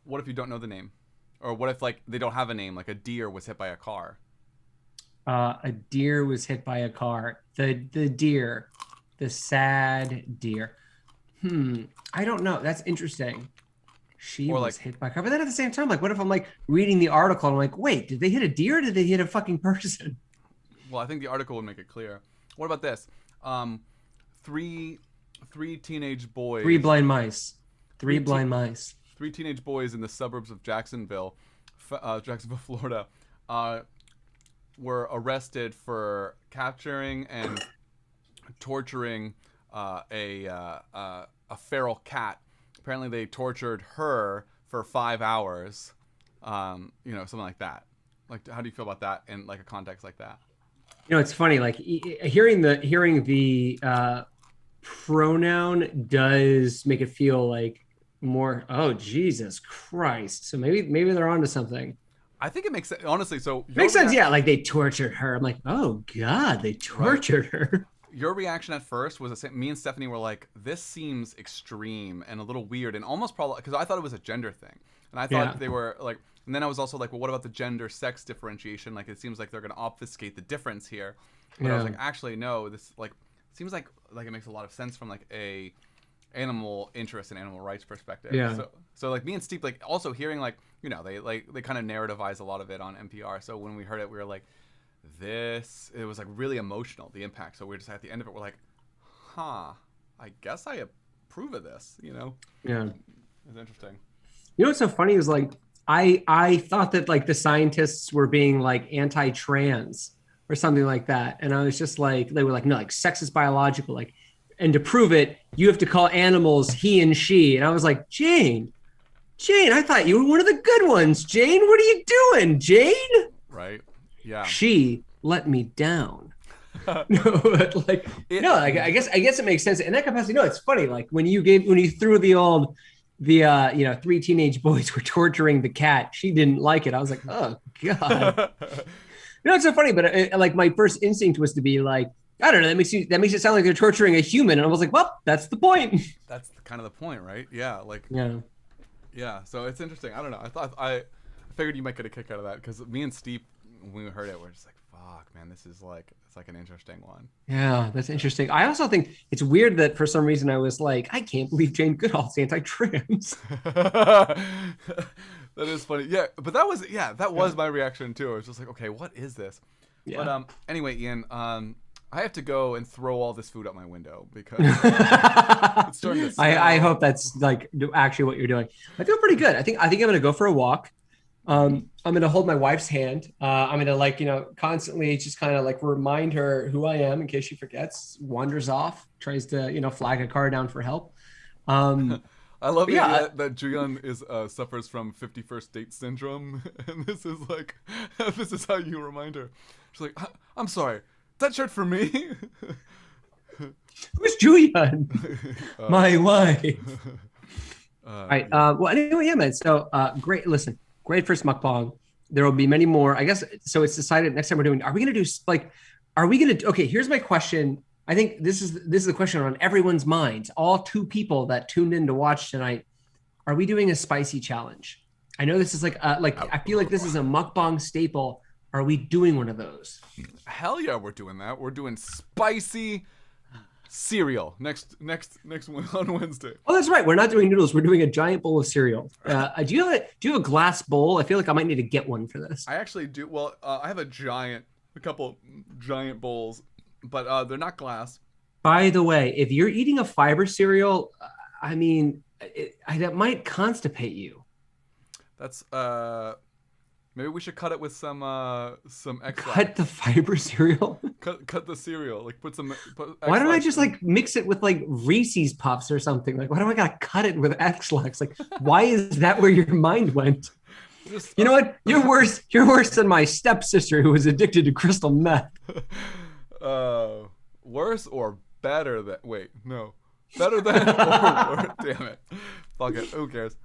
what if you don't know the name, or what if like they don't have a name, like a deer was hit by a car? A deer was hit by a car. The deer, the sad deer. I don't know. That's interesting. She Or was like hit by a car. But then at the same time, like, what if I'm like reading the article and I'm like, wait, did they hit a deer or did they hit a fucking person? well, I think the article would make it clear. What about this? Three teenage boys. Three blind mice. Three Three blind mice. Three teenage boys in the suburbs of Jacksonville, Florida, were arrested for capturing and torturing a feral cat. Apparently, they tortured her for 5 hours. Something like that. Like, how do you feel about that in like a context like that? It's funny. Like hearing the pronoun does make it feel like more. Oh Jesus Christ! So maybe they're onto something. I think it makes sense, honestly. So Makes sense, yeah. Like they tortured her. I'm like, oh God, they tortured her. your reaction at first was the same. Me and Stephanie were like, this seems extreme and a little weird and almost probably because I thought it was a gender thing. And I thought they were like, and then I was also like, well, what about the gender sex differentiation? Like, it seems like they're going to obfuscate the difference here. But I was like, actually, no, this like seems like it makes a lot of sense from like a animal interest and animal rights perspective. Yeah. So like me and Steve, like also hearing like, you know, they kind of narrativize a lot of it on NPR. So when we heard it, we were like, it was like really emotional, the impact. So we're just at the end of it, we're like, I guess I approve of this, you know? Yeah. It's interesting. You know what's so funny is like, I thought that like the scientists were being like anti-trans or something like that. And I was just like, they were like, no, like sex is biological. Like, and to prove it, you have to call animals he and she. And I was like, Jane, I thought you were one of the good ones. Jane, what are you doing, Jane? Right. Yeah. She let me down. No, but like, no, like, I guess it makes sense. In that capacity, no, it's funny. Like when you threw the three teenage boys were torturing the cat. She didn't like it. I was like, oh God. It's so funny, but like my first instinct was to be like, I don't know. That makes it sound like they're torturing a human, and I was like, well, that's the point. That's kind of the point, right? Yeah, like yeah. So it's interesting. I don't know. I figured you might get a kick out of that because me and Steve, when we heard it, we're just like, fuck, man, this is like it's like an interesting one. Yeah, that's interesting. I also think it's weird that for some reason I was like, I can't believe Jane Goodall's anti-trans. That is funny. Yeah, but that was my reaction too. I was just like, okay, what is this? Yeah. But anyway, Ian, I have to go and throw all this food out my window because it's starting to smell. I hope that's like actually what you're doing. I feel pretty good. I think I'm gonna go for a walk. I'm gonna hold my wife's hand. I'm gonna constantly just kind of like remind her who I am in case she forgets, wanders off, tries to flag a car down for help. I love that Julian suffers from 51st date syndrome, and this is how you remind her. She's like, I'm sorry, that shirt for me. Who's Julian? My wife. All right. Well, anyway, yeah, man. So great. Listen, great first mukbang. There will be many more. I guess so. It's decided next time we're doing. Are we gonna do like? Are we gonna? Okay. Here's my question. I think this is the question on everyone's minds. All two people that tuned in to watch tonight. Are we doing a spicy challenge? I know this is like I feel like this is a mukbang staple. Are we doing one of those? Hell yeah, we're doing that. We're doing spicy cereal next on Wednesday. Oh, that's right. We're not doing noodles. We're doing a giant bowl of cereal. Do you have a glass bowl? I feel like I might need to get one for this. I actually do. Well, I have a couple giant bowls, but they're not glass. By the way, if you're eating a fiber cereal, I mean, that might constipate you. That's maybe we should cut it with some X-Lax. Cut the fiber cereal? Cut the cereal. Like put why don't I just like mix it with like Reese's Puffs or something? Like, why do I gotta cut it with X-Lax? Like, why is that where your mind went? You know what? You're worse than my stepsister who was addicted to crystal meth. Worse or better than? Wait, no. Better than or damn it. Fuck it. Who cares?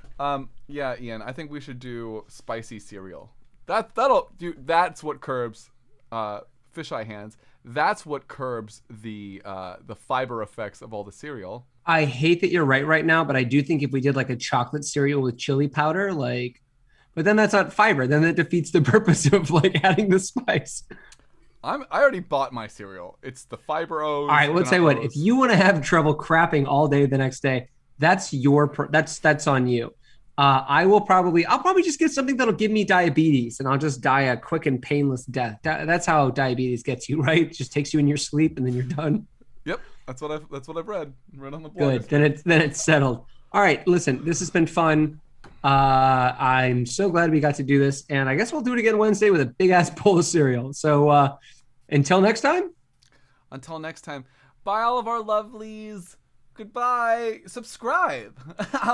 Yeah, Ian, I think we should do spicy cereal. That's what curbs fisheye hands. That's what curbs the fiber effects of all the cereal. I hate that you're right now, but I do think if we did like a chocolate cereal with chili powder, but then that's not fiber. Then that defeats the purpose of like adding the spice. I already bought my cereal. It's the fiber O's. All right, let's say what if you want to have trouble crapping all day the next day, that's on you. I'll probably just get something that'll give me diabetes, and I'll just die a quick and painless death. That's how diabetes gets you, right? It just takes you in your sleep, and then you're done. Yep, that's what I've read on the blog. Good. Then it's settled. All right, listen, this has been fun. I'm so glad we got to do this, and I guess we'll do it again Wednesday with a big ass bowl of cereal. So until next time. Bye, all of our lovelies. Goodbye. Subscribe.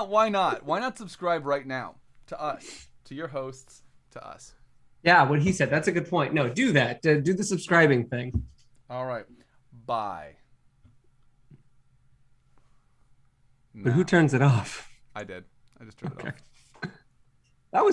Why not? Why not subscribe right now to us, to your hosts, to us? Yeah, what he said. That's a good point. No, do that. Do the subscribing thing. All right. Bye. But who turns it off? I did. I just turned it off.